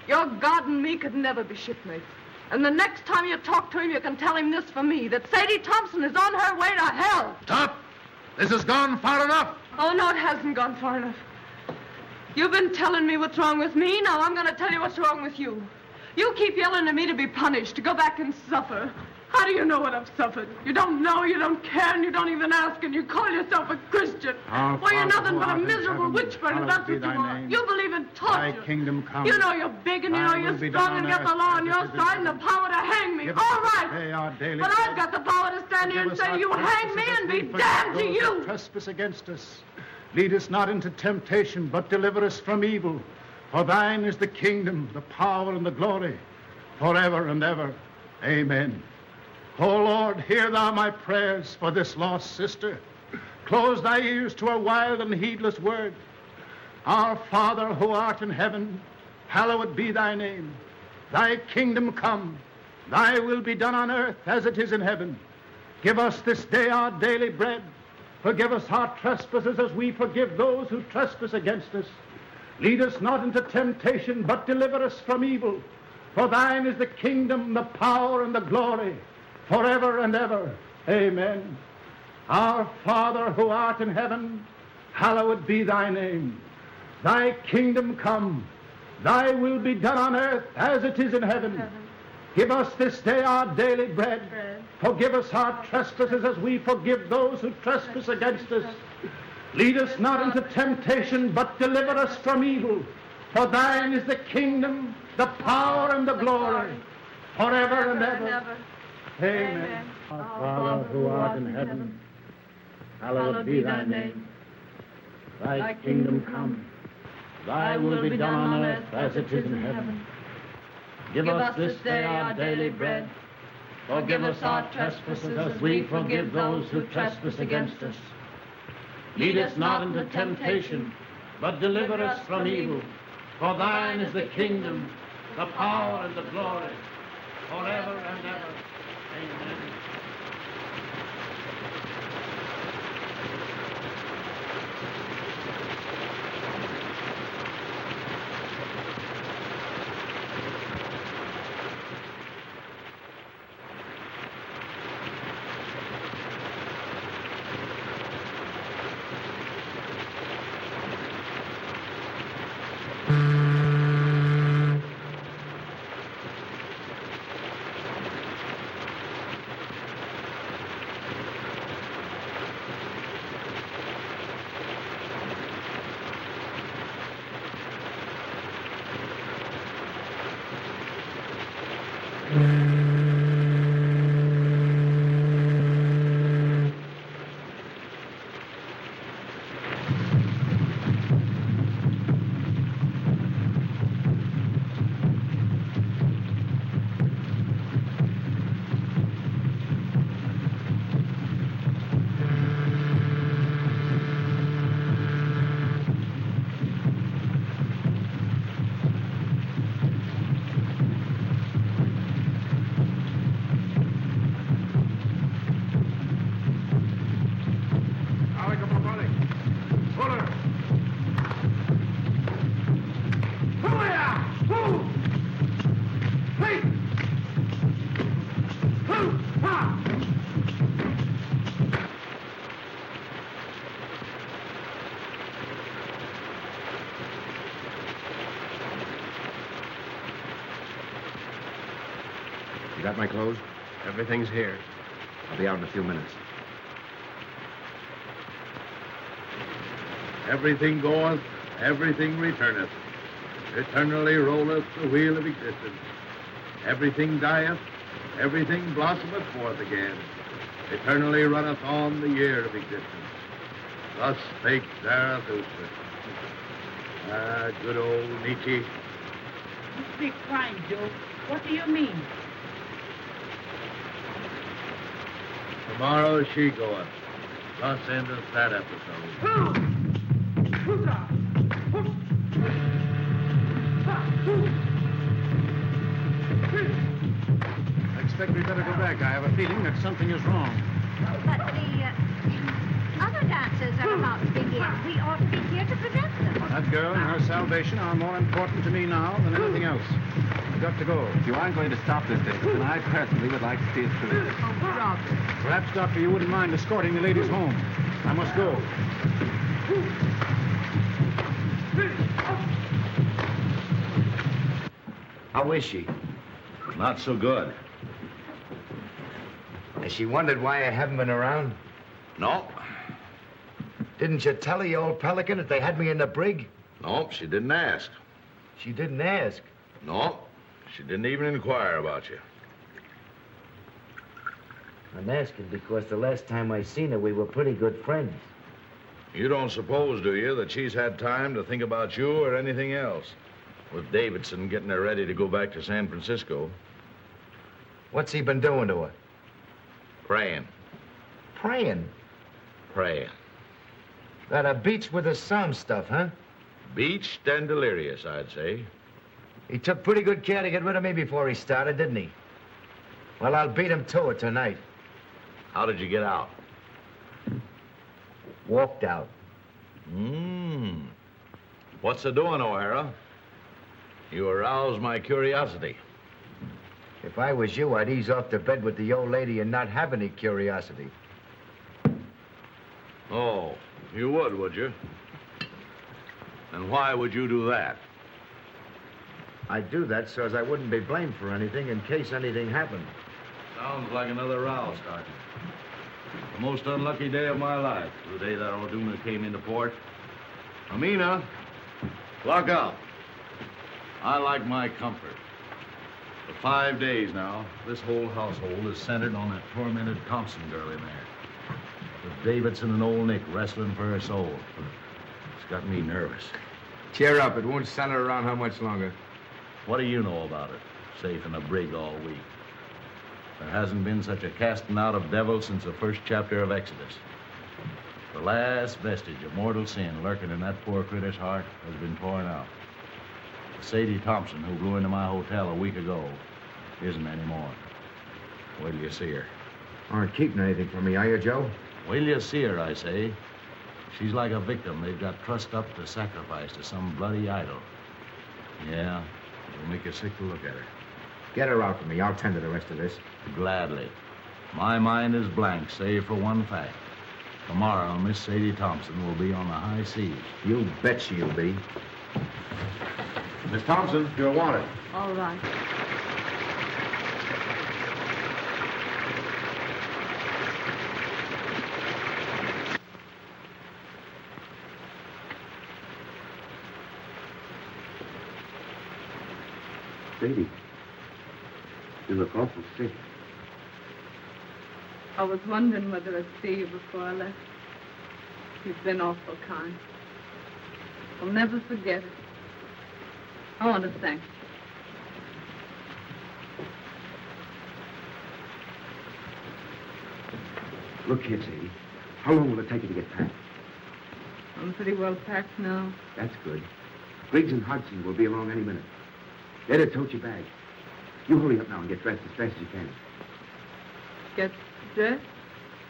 Your God and me could never be shipmates. And the next time you talk to him, you can tell him this for me, that Sadie Thompson is on her way to hell. Stop! This has gone far enough. Oh, no, it hasn't gone far enough. You've been telling me what's wrong with me. Now I'm going to tell you what's wrong with you. You keep yelling at me to be punished, to go back and suffer. How do you know what I've suffered? You don't know, you don't care, and you don't even ask, and you call yourself a Christian. Our Well, you're Father nothing but a who art in miserable heaven, witch burner, hallowed that's be what you thy are. name. You believe in Thy torture. kingdom come. You know you're big, and you know Thy you're will be strong, done and on got the earth law on as your it is in side and the heaven. power to hang me. Give All us right. this day our daily But bread. I've got the power to stand here and Forgive us say, our you hang me trespasses and as be we forgive damned to those you. who trespass against us. Lead us not into temptation, but deliver us from evil. For thine is the kingdom, the power, and the glory, forever and ever. Amen. O Lord, hear thou my prayers for this lost sister. Close thy ears to her wild and heedless word. Our Father who art in heaven, hallowed be thy name. Thy kingdom come, thy will be done on earth as it is in heaven. Give us this day our daily bread. Forgive us our trespasses as we forgive those who trespass against us. Lead us not into temptation, but deliver us from evil. For thine is the kingdom, the power, and the glory, forever and ever. Amen. Our Father who art in heaven, hallowed be thy name. Thy kingdom come, thy will be done on earth as it is in heaven. Give us this day our daily bread. Forgive us our trespasses as we forgive those who trespass against us. Lead us not into temptation, but deliver us from evil. For thine is the kingdom, the power, and the glory, forever and ever. Amen. Our Father who art in heaven, hallowed be thy name. Thy kingdom come, thy will be done on earth as it is in heaven. Give us this day our daily bread. Forgive us our trespasses as we forgive those who trespass against us. Lead us not into temptation, but deliver us from evil. For thine is the kingdom, the power, and the glory, forever and ever. Amen. You got my clothes? Everything's here. I'll be out in a few minutes. Everything goeth, everything returneth. Eternally rolleth the wheel of existence. Everything dieth, everything blossometh forth again. Eternally runneth on the year of existence. Thus spake Zarathustra. Ah, good old Nietzsche. You speak fine, Joe. What do you mean? Tomorrow she goeth. Thus endeth that episode. I expect we'd better go back. I have a feeling that something is wrong. But the other dancers are about to begin. We ought to be here to prevent them. That girl and her salvation are more important to me now than anything else. I've got to go. If you aren't going to stop this, David, then I personally would like to see it through. Oh, brother. Perhaps, Doctor, you wouldn't mind escorting the ladies home. I must go. How is she? Not so good. Has she wondered why I haven't been around? No. Didn't you tell her, you old pelican, that they had me in the brig? No, she didn't ask. She didn't ask. No, she didn't even inquire about you. I'm asking because the last time I seen her, we were pretty good friends. You don't suppose, do you, that she's had time to think about you or anything else? With Davidson getting her ready to go back to San Francisco. What's he been doing to her? Praying. Praying? Praying. That beats with the psalm stuff, huh? Beached and delirious, I'd say. He took pretty good care to get rid of me before he started, didn't he? Well, I'll beat him to it tonight. How did you get out? Walked out. What's the doing, O'Hara? You aroused my curiosity. If I was you, I'd ease off to bed with the old lady and not have any curiosity. Oh, you would you? And why would you do that? I'd do that so as I wouldn't be blamed for anything in case anything happened. Sounds like another row starting. The most unlucky day of my life, the day that O'Doona came into port. Amina, lock up. I like my comfort. For 5 days now, this whole household is centered on that tormented Thompson girl in there. With Davidson and old Nick wrestling for her soul. It's got me nervous. Cheer up. It won't center around how much longer. What do you know about it? Safe in a brig all week. There hasn't been such a casting out of devils since the first chapter of Exodus. The last vestige of mortal sin lurking in that poor critter's heart has been torn out. Sadie Thompson, who blew into my hotel a week ago, isn't anymore. Wait till you see her. Aren't keeping anything from me, are you, Joe? Wait till you see her, I say. She's like a victim they've got trussed up to sacrifice to some bloody idol. Yeah, it'll make you sick to look at her. Get her out for me. I'll tend to the rest of this. Gladly. My mind is blank, save for one fact. Tomorrow, Miss Sadie Thompson will be on the high seas. You bet she'll be. Miss Thompson, you're wanted. All right. Sadie, you look awful sick. I was wondering whether I'd see you before I left. You've been awful kind. I'll never forget it. I want to thank you. Look here, Sadie. How long will it take you to get packed? I'm pretty well packed now. That's good. Griggs and Hodgson will be along any minute. They're to tote your bag. You hurry up now and get dressed as fast as you can. Get dressed?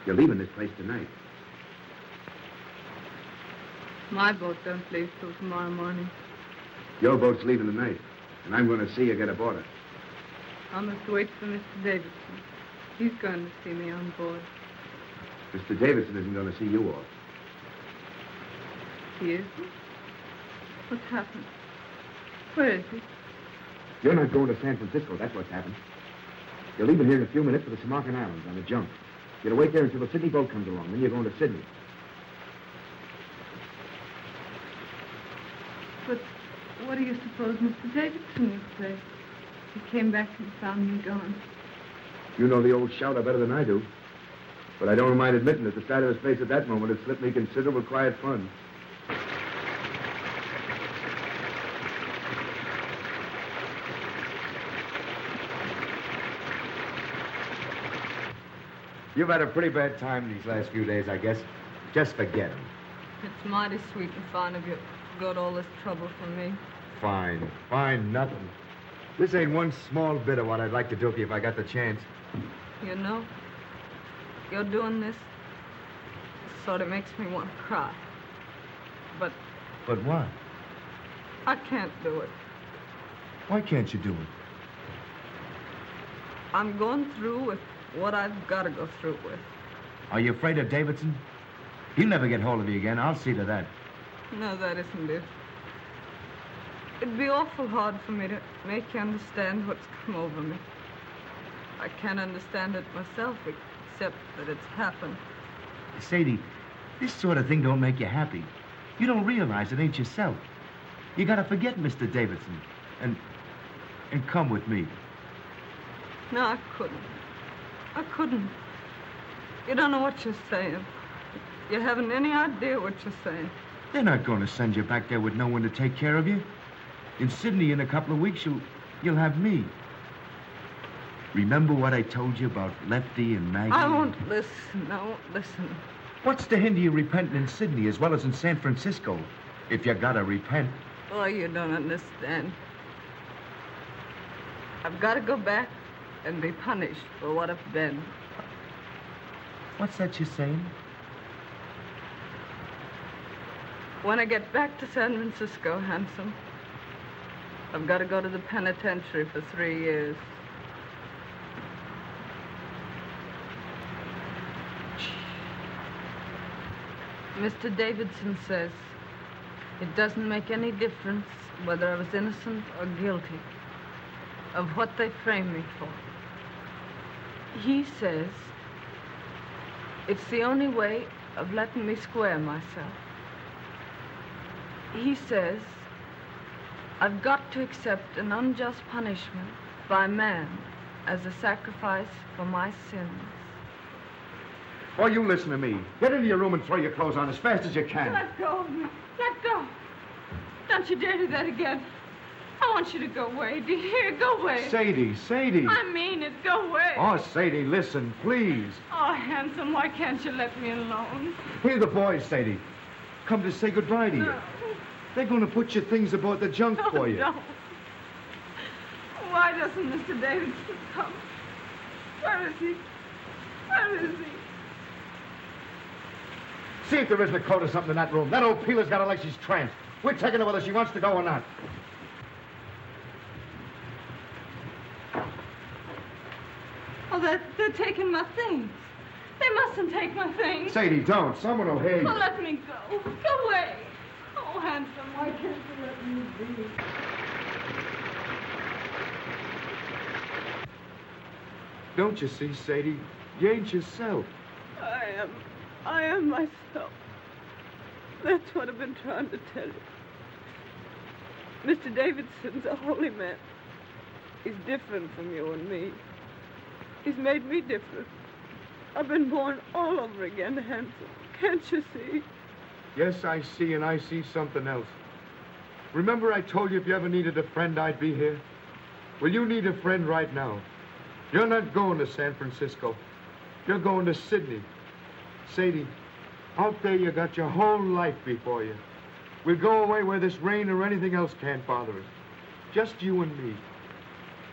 You're leaving this place tonight. My boat don't leave till tomorrow morning. Your boat's leaving tonight, and I'm going to see you get aboard it. I must wait for Mr. Davidson. He's going to see me on board. Mr. Davidson isn't going to see you off. He isn't? What's happened? Where is he? You're not going to San Francisco, that's what's happened. You're leaving here in a few minutes for the Samarkand Islands on a junk. You're to wait there until the Sydney boat comes along, then you're going to Sydney. But what do you suppose Mr. Davidson would say? He came back and found me gone. You know the old shouter better than I do. But I don't mind admitting that the sight of his face at that moment had slipped me considerable quiet fun. You've had a pretty bad time these last few days, I guess. Just forget him. It's mighty sweet and fine of you to go to all this trouble for me. Fine. Fine, nothing. This ain't one small bit of what I'd like to do for you if I got the chance. You know, you're doing this sort of makes me want to cry. But But what? I can't do it. Why can't you do it? I'm going through with what I've got to go through with. Are you afraid of Davidson? He'll never get hold of you again. I'll see to that. No, that isn't it. It'd be awful hard for me to make you understand what's come over me. I can't understand it myself, except that it's happened. Sadie, this sort of thing don't make you happy. You don't realize it ain't yourself. You gotta forget Mr. Davidson and come with me. No, I couldn't. I couldn't. You don't know what you're saying. You haven't any idea what you're saying. They're not going to send you back there with no one to take care of you. In Sydney, in a couple of weeks, you'll have me. Remember what I told you about Lefty and Maggie? I won't listen. I won't listen. What's to hinder you repenting in Sydney as well as in San Francisco? If you gotta repent. Oh, you don't understand. I've got to go back and be punished for what I've been. What's that you're saying? When I get back to San Francisco, Handsome, I've got to go to the penitentiary for 3 years. Mr. Davidson says it doesn't make any difference whether I was innocent or guilty of what they framed me for. He says it's the only way of letting me square myself. He says I've got to accept an unjust punishment by man as a sacrifice for my sins. Oh, you listen to me. Get into your room and throw your clothes on as fast as you can. Let go of me. Let go. Don't you dare do that again. I want you to go away. Do you hear? Go away. Sadie. I mean it. Go away. Oh, Sadie, listen, please. Oh, Handsome, why can't you let me alone? Here are the boys, Sadie. Come to say goodbye to you. No. They're going to put your things aboard the junk for you. Don't. Why doesn't Mr. Davidson come? Where is he? Where is he? See if there isn't a coat or something in that room. That old peeler's got her like she's tranced. We're taking her whether she wants to go or not. Oh, they're taking my things. They mustn't take my things. Sadie, don't. Someone will hear you. Oh, let me go. Go away. Oh, Handsome, why can't you let me be? Don't you see, Sadie? You ain't yourself. I am myself. That's what I've been trying to tell you. Mr. Davidson's a holy man. He's different from you and me. He's made me different. I've been born all over again, Handsome. Can't you see? Yes, I see, and I see something else. Remember I told you if you ever needed a friend, I'd be here? Well, you need a friend right now. You're not going to San Francisco. You're going to Sydney. Sadie, out there you got your whole life before you. We'll go away where this rain or anything else can't bother us. Just you and me.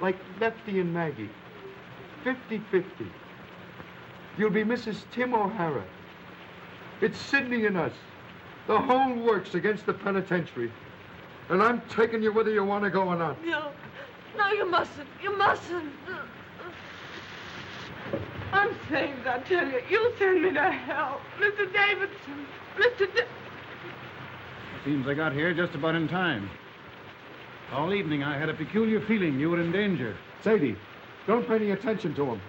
Like Lefty and Maggie. 50-50. You'll be Mrs. Tim O'Hara. It's Sydney and us. The whole works against the penitentiary. And I'm taking you whether you want to go or not. No, you mustn't. You mustn't. I'm saved, I tell you. You'll send me to hell. Mr. Davidson. Seems I got here just about in time. All evening I had a peculiar feeling you were in danger. Sadie, don't pay any attention to him.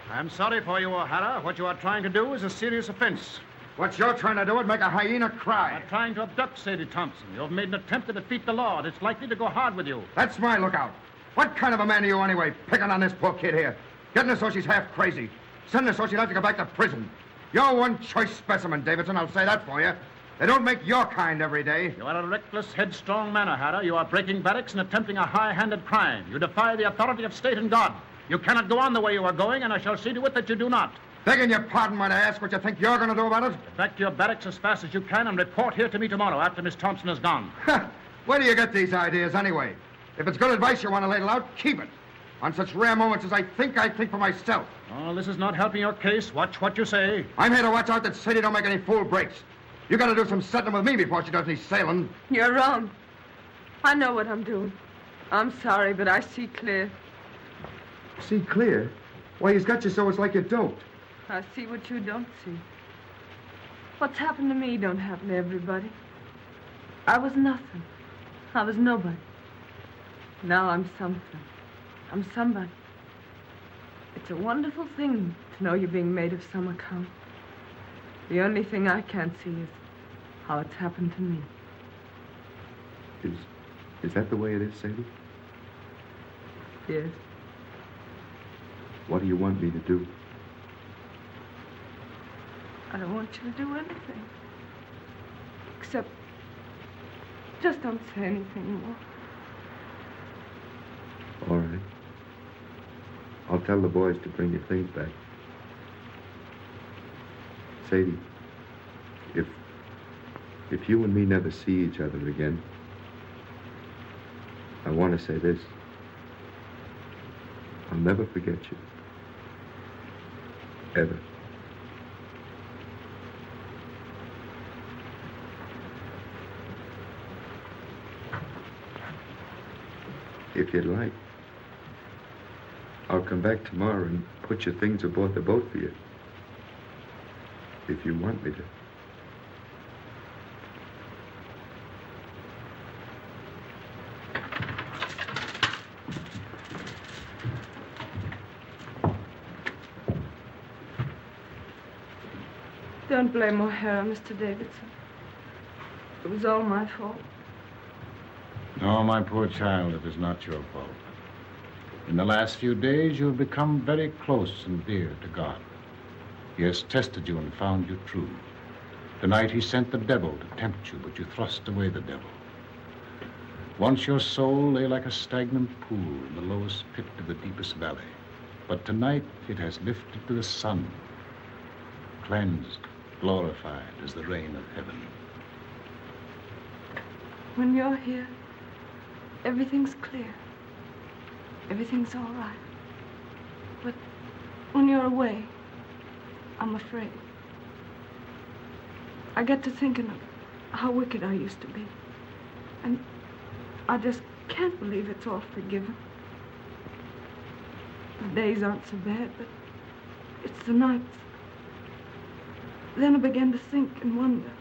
I'm sorry for you, O'Hara. What you are trying to do is a serious offense. What you're trying to do is make a hyena cry. You're trying to abduct Sadie Thompson. You've made an attempt to defeat the law, and it's likely to go hard with you. That's my lookout. What kind of a man are you anyway, picking on this poor kid here? Getting her so she's half crazy. Sending her so she'll have to go back to prison. You're one choice specimen, Davidson, I'll say that for you. They don't make your kind every day. You are a reckless, headstrong man, O'Hara. You are breaking barracks and attempting a high-handed crime. You defy the authority of state and God. You cannot go on the way you are going, and I shall see to it that you do not. Begging your pardon, might I ask what you think you're going to do about it? Get back to your barracks as fast as you can and report here to me tomorrow after Miss Thompson is gone. Where do you get these ideas, anyway? If it's good advice you want to ladle out, keep it. On such rare moments as I think for myself. Oh, this is not helping your case. Watch what you say. I'm here to watch out that Sadie don't make any fool breaks. You got to do some settling with me before she does any sailing. You're wrong. I know what I'm doing. I'm sorry, but I see clear. See clear? Why, he's got you so it's like you're doped. I see what you don't see. What's happened to me don't happen to everybody. I was nothing. I was nobody. Now I'm something. I'm somebody. It's a wonderful thing to know you're being made of some account. The only thing I can't see is how it's happened to me. Is that the way it is, Sadie? Yes. What do you want me to do? I don't want you to do anything. Except, just don't say anything more. All right. I'll tell the boys to bring your things back. if you and me never see each other again, I want to say this. I'll never forget you. Ever. If you'd like, I'll come back tomorrow and put your things aboard the boat for you. If you want me to. Don't blame O'Hara, Mr. Davidson. It was all my fault. No, my poor child, it is not your fault. In the last few days, you have become very close and dear to God. He has tested you and found you true. Tonight, he sent the devil to tempt you, but you thrust away the devil. Once your soul lay like a stagnant pool in the lowest pit of the deepest valley. But tonight, it has lifted to the sun, cleansed, glorified as the rain of heaven. When you're here, everything's clear. Everything's all right. But when you're away, I'm afraid. I get to thinking of how wicked I used to be. And I just can't believe it's all forgiven. The days aren't so bad, but it's the nights. Then I began to think and wonder,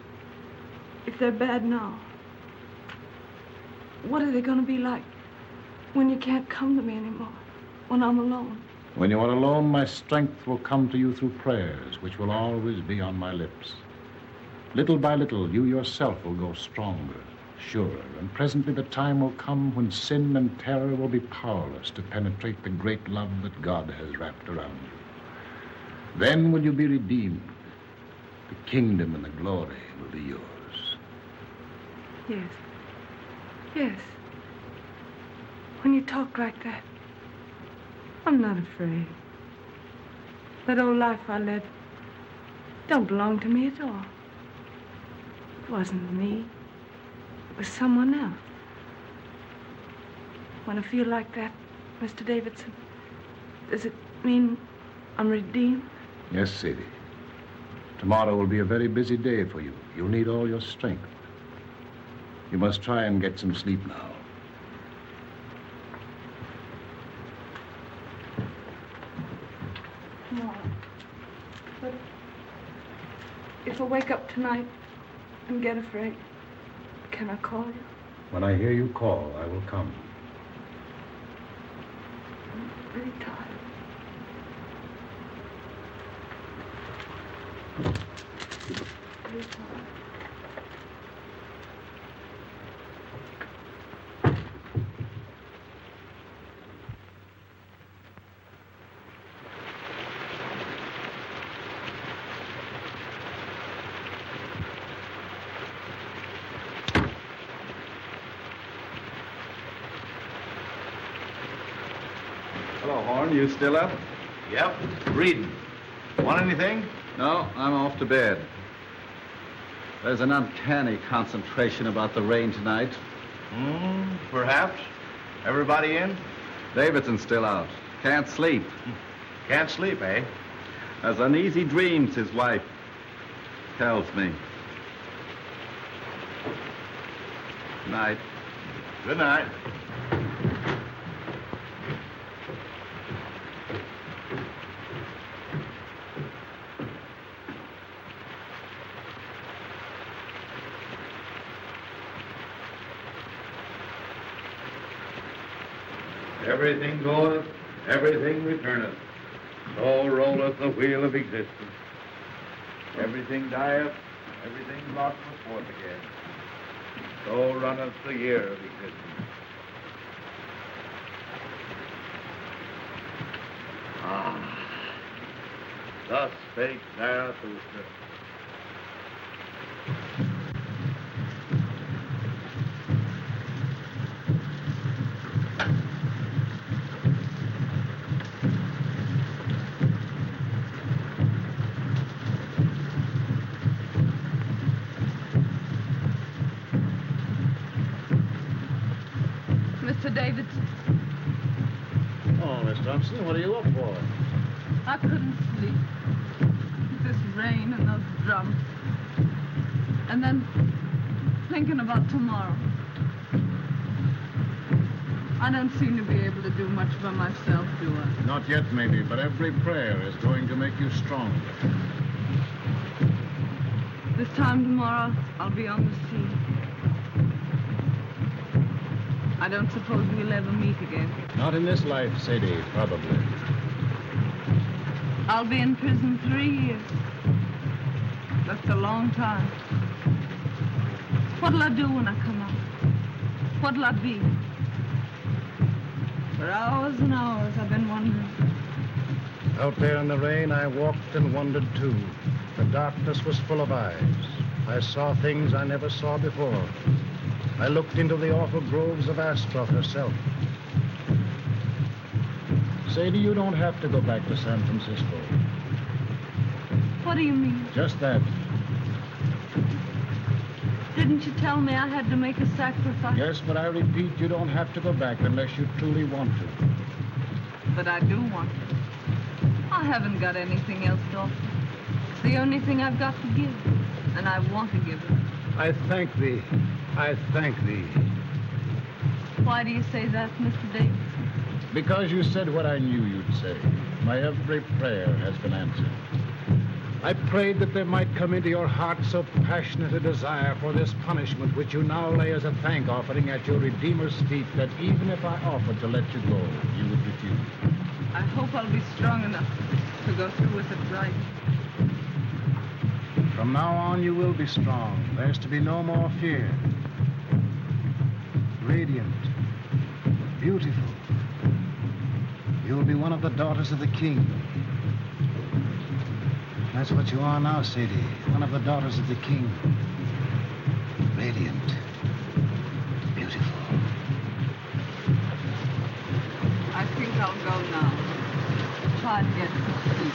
if they're bad now, what are they going to be like when you can't come to me anymore, when I'm alone? When you are alone, my strength will come to you through prayers, which will always be on my lips. Little by little, you yourself will grow stronger, surer, and presently the time will come when sin and terror will be powerless to penetrate the great love that God has wrapped around you. Then will you be redeemed. The kingdom and the glory will be yours. Yes. Yes. When you talk like that, I'm not afraid. That old life I led don't belong to me at all. It wasn't me. It was someone else. When I feel like that, Mr. Davidson, does it mean I'm redeemed? Yes, Sadie. Tomorrow will be a very busy day for you. You'll need all your strength. You must try and get some sleep now. No. But if I wake up tonight and get afraid, can I call you? When I hear you call, I will come. I'm really tired. Really tired. Hello, Horn. You still up? Yep, reading. Want anything? No, I'm off to bed. There's an uncanny concentration about the rain tonight. Perhaps. Everybody in? Davidson's still out. Can't sleep. Can't sleep, eh? Has uneasy dreams, his wife tells me. Good night. Good night. Everything goeth, everything returneth. So rolleth the wheel of existence. Everything dieth, everything brought forth again. So runneth the year of existence. Thus spake Zarathustra. Davidson. Oh, Miss Thompson, what are you up for? I couldn't sleep. This rain and those drums. And then thinking about tomorrow. I don't seem to be able to do much for myself, do I? Not yet, maybe, but every prayer is going to make you stronger. This time tomorrow, I'll be on the sea. I don't suppose we'll ever meet again. Not in this life, Sadie, probably. I'll be in prison 3 years. That's a long time. What'll I do when I come out? What'll I be? For hours and hours, I've been wondering. Out there in the rain, I walked and wondered, too. The darkness was full of eyes. I saw things I never saw before. I looked into the awful groves of Astroth herself. Sadie, you don't have to go back to San Francisco. What do you mean? Just that. Didn't you tell me I had to make a sacrifice? Yes, but I repeat, you don't have to go back unless you truly want to. But I do want to. I haven't got anything else to offer. It's the only thing I've got to give, and I want to give it. I thank thee. I thank thee. Why do you say that, Mr. Davis? Because you said what I knew you'd say. My every prayer has been answered. I prayed that there might come into your heart so passionate a desire for this punishment which you now lay as a thank offering at your Redeemer's feet, that even if I offered to let you go, you would refuse. I hope I'll be strong enough to go through with it right. From now on, you will be strong. There's to be no more fear. Radiant. Beautiful. You'll be one of the daughters of the king. That's what you are now, Sadie. One of the daughters of the king. Radiant. Beautiful. I think I'll go now. Try to get some sleep.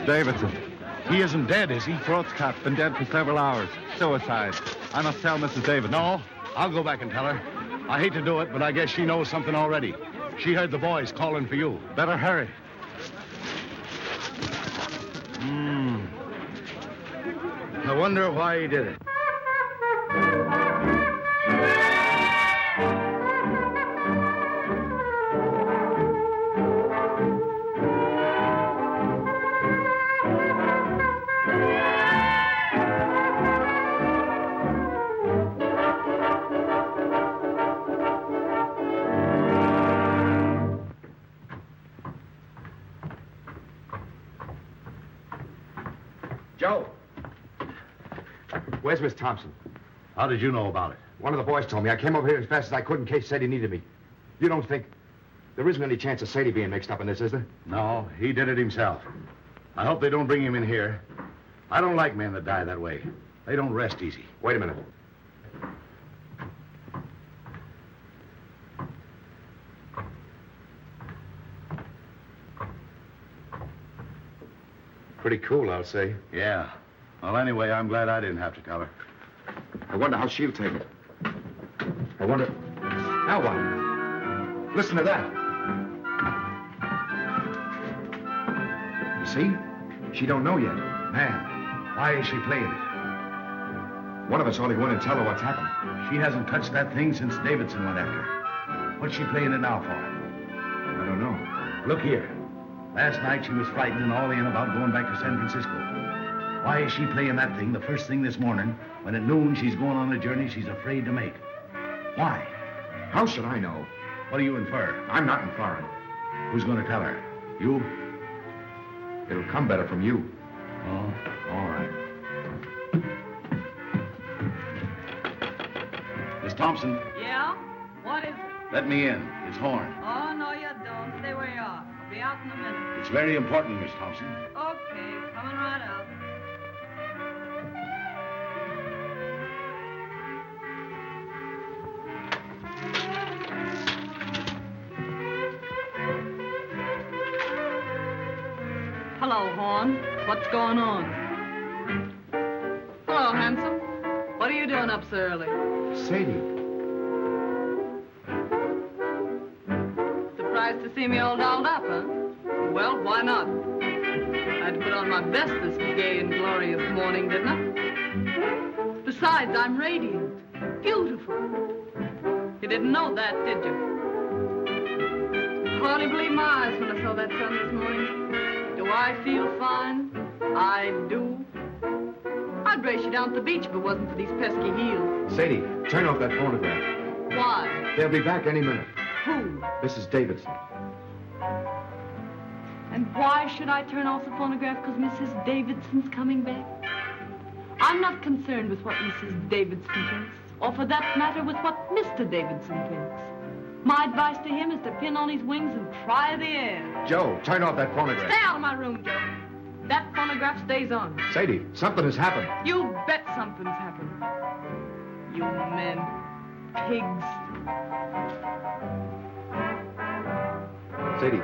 Davidson. He isn't dead, is he? Throat's cut. Been dead for several hours. Suicide. I must tell Mrs. Davidson. No, I'll go back and tell her. I hate to do it, but I guess she knows something already. She heard the boys calling for you. Better hurry. I wonder why he did it. Joe! Where's Miss Thompson? How did you know about it? One of the boys told me. I came over here as fast as I could in case Sadie needed me. You don't think... There isn't any chance of Sadie being mixed up in this, is there? No, he did it himself. I hope they don't bring him in here. I don't like men that die that way. They don't rest easy. Wait a minute. Pretty cool, I'll say. Yeah. Well, anyway, I'm glad I didn't have to tell her. I wonder how she'll take it. I wonder... Now what? Listen to that. You see? She don't know yet. Man, why is she playing it? One of us ought to go in and tell her what's happened. She hasn't touched that thing since Davidson went after her. What's she playing it now for? I don't know. Look here. Last night she was frightened and all in about going back to San Francisco. Why is she playing that thing the first thing this morning when at noon she's going on a journey she's afraid to make? Why? How should I know? What do you infer? I'm not inferring. Who's going to tell her? You? It'll come better from you. Oh, all right. Miss Thompson. Yeah? What is it? Let me in. It's Horn. Oh, no, you don't. Stay where you are. I'll be out in a minute. It's very important, Miss Thompson. Okay, coming right out. Hello, Horn. What's going on? Hello, handsome. What are you doing up so early? Sadie. Surprised to see me all dolled up, huh? Well, why not? I had to put on my best this gay and glorious morning, didn't I? Besides, I'm radiant. Beautiful. You didn't know that, did you? Hardly believed my eyes when I saw that sun this morning. Do I feel fine? I do. I'd race you down to the beach if it wasn't for these pesky heels. Sadie, turn off that phonograph. Why? They'll be back any minute. Who? Mrs. Davidson. And why should I turn off the phonograph? Because Mrs. Davidson's coming back? I'm not concerned with what Mrs. Davidson thinks, or for that matter with what Mr. Davidson thinks. My advice to him is to pin on his wings and try the air. Joe, turn off that phonograph. Stay out of my room, Joe. That phonograph stays on. Sadie, something has happened. You bet something's happened. You men. Pigs. Sadie,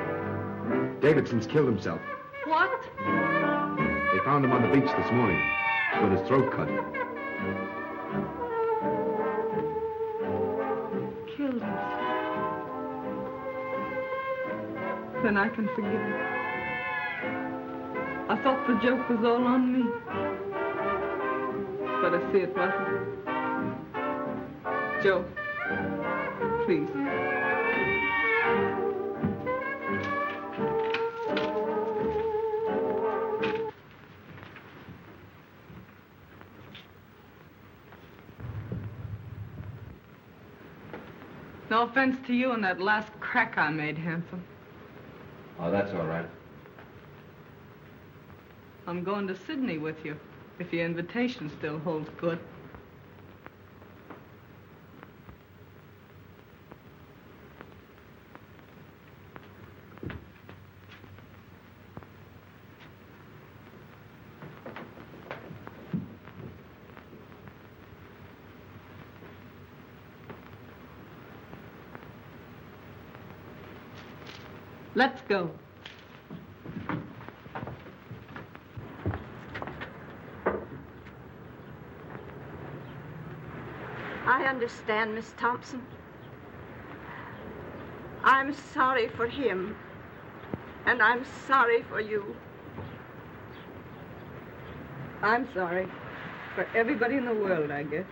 Davidson's killed himself. What? They found him on the beach this morning with his throat cut. Killed himself. Then I can forgive him. I thought the joke was all on me. But I see it wasn't. Joe, please. No offense to you and that last crack I made, handsome. Oh, that's all right. I'm going to Sydney with you, if your invitation still holds good. Let's go. I understand, Miss Thompson. I'm sorry for him, and I'm sorry for you. I'm sorry for everybody in the world, I guess.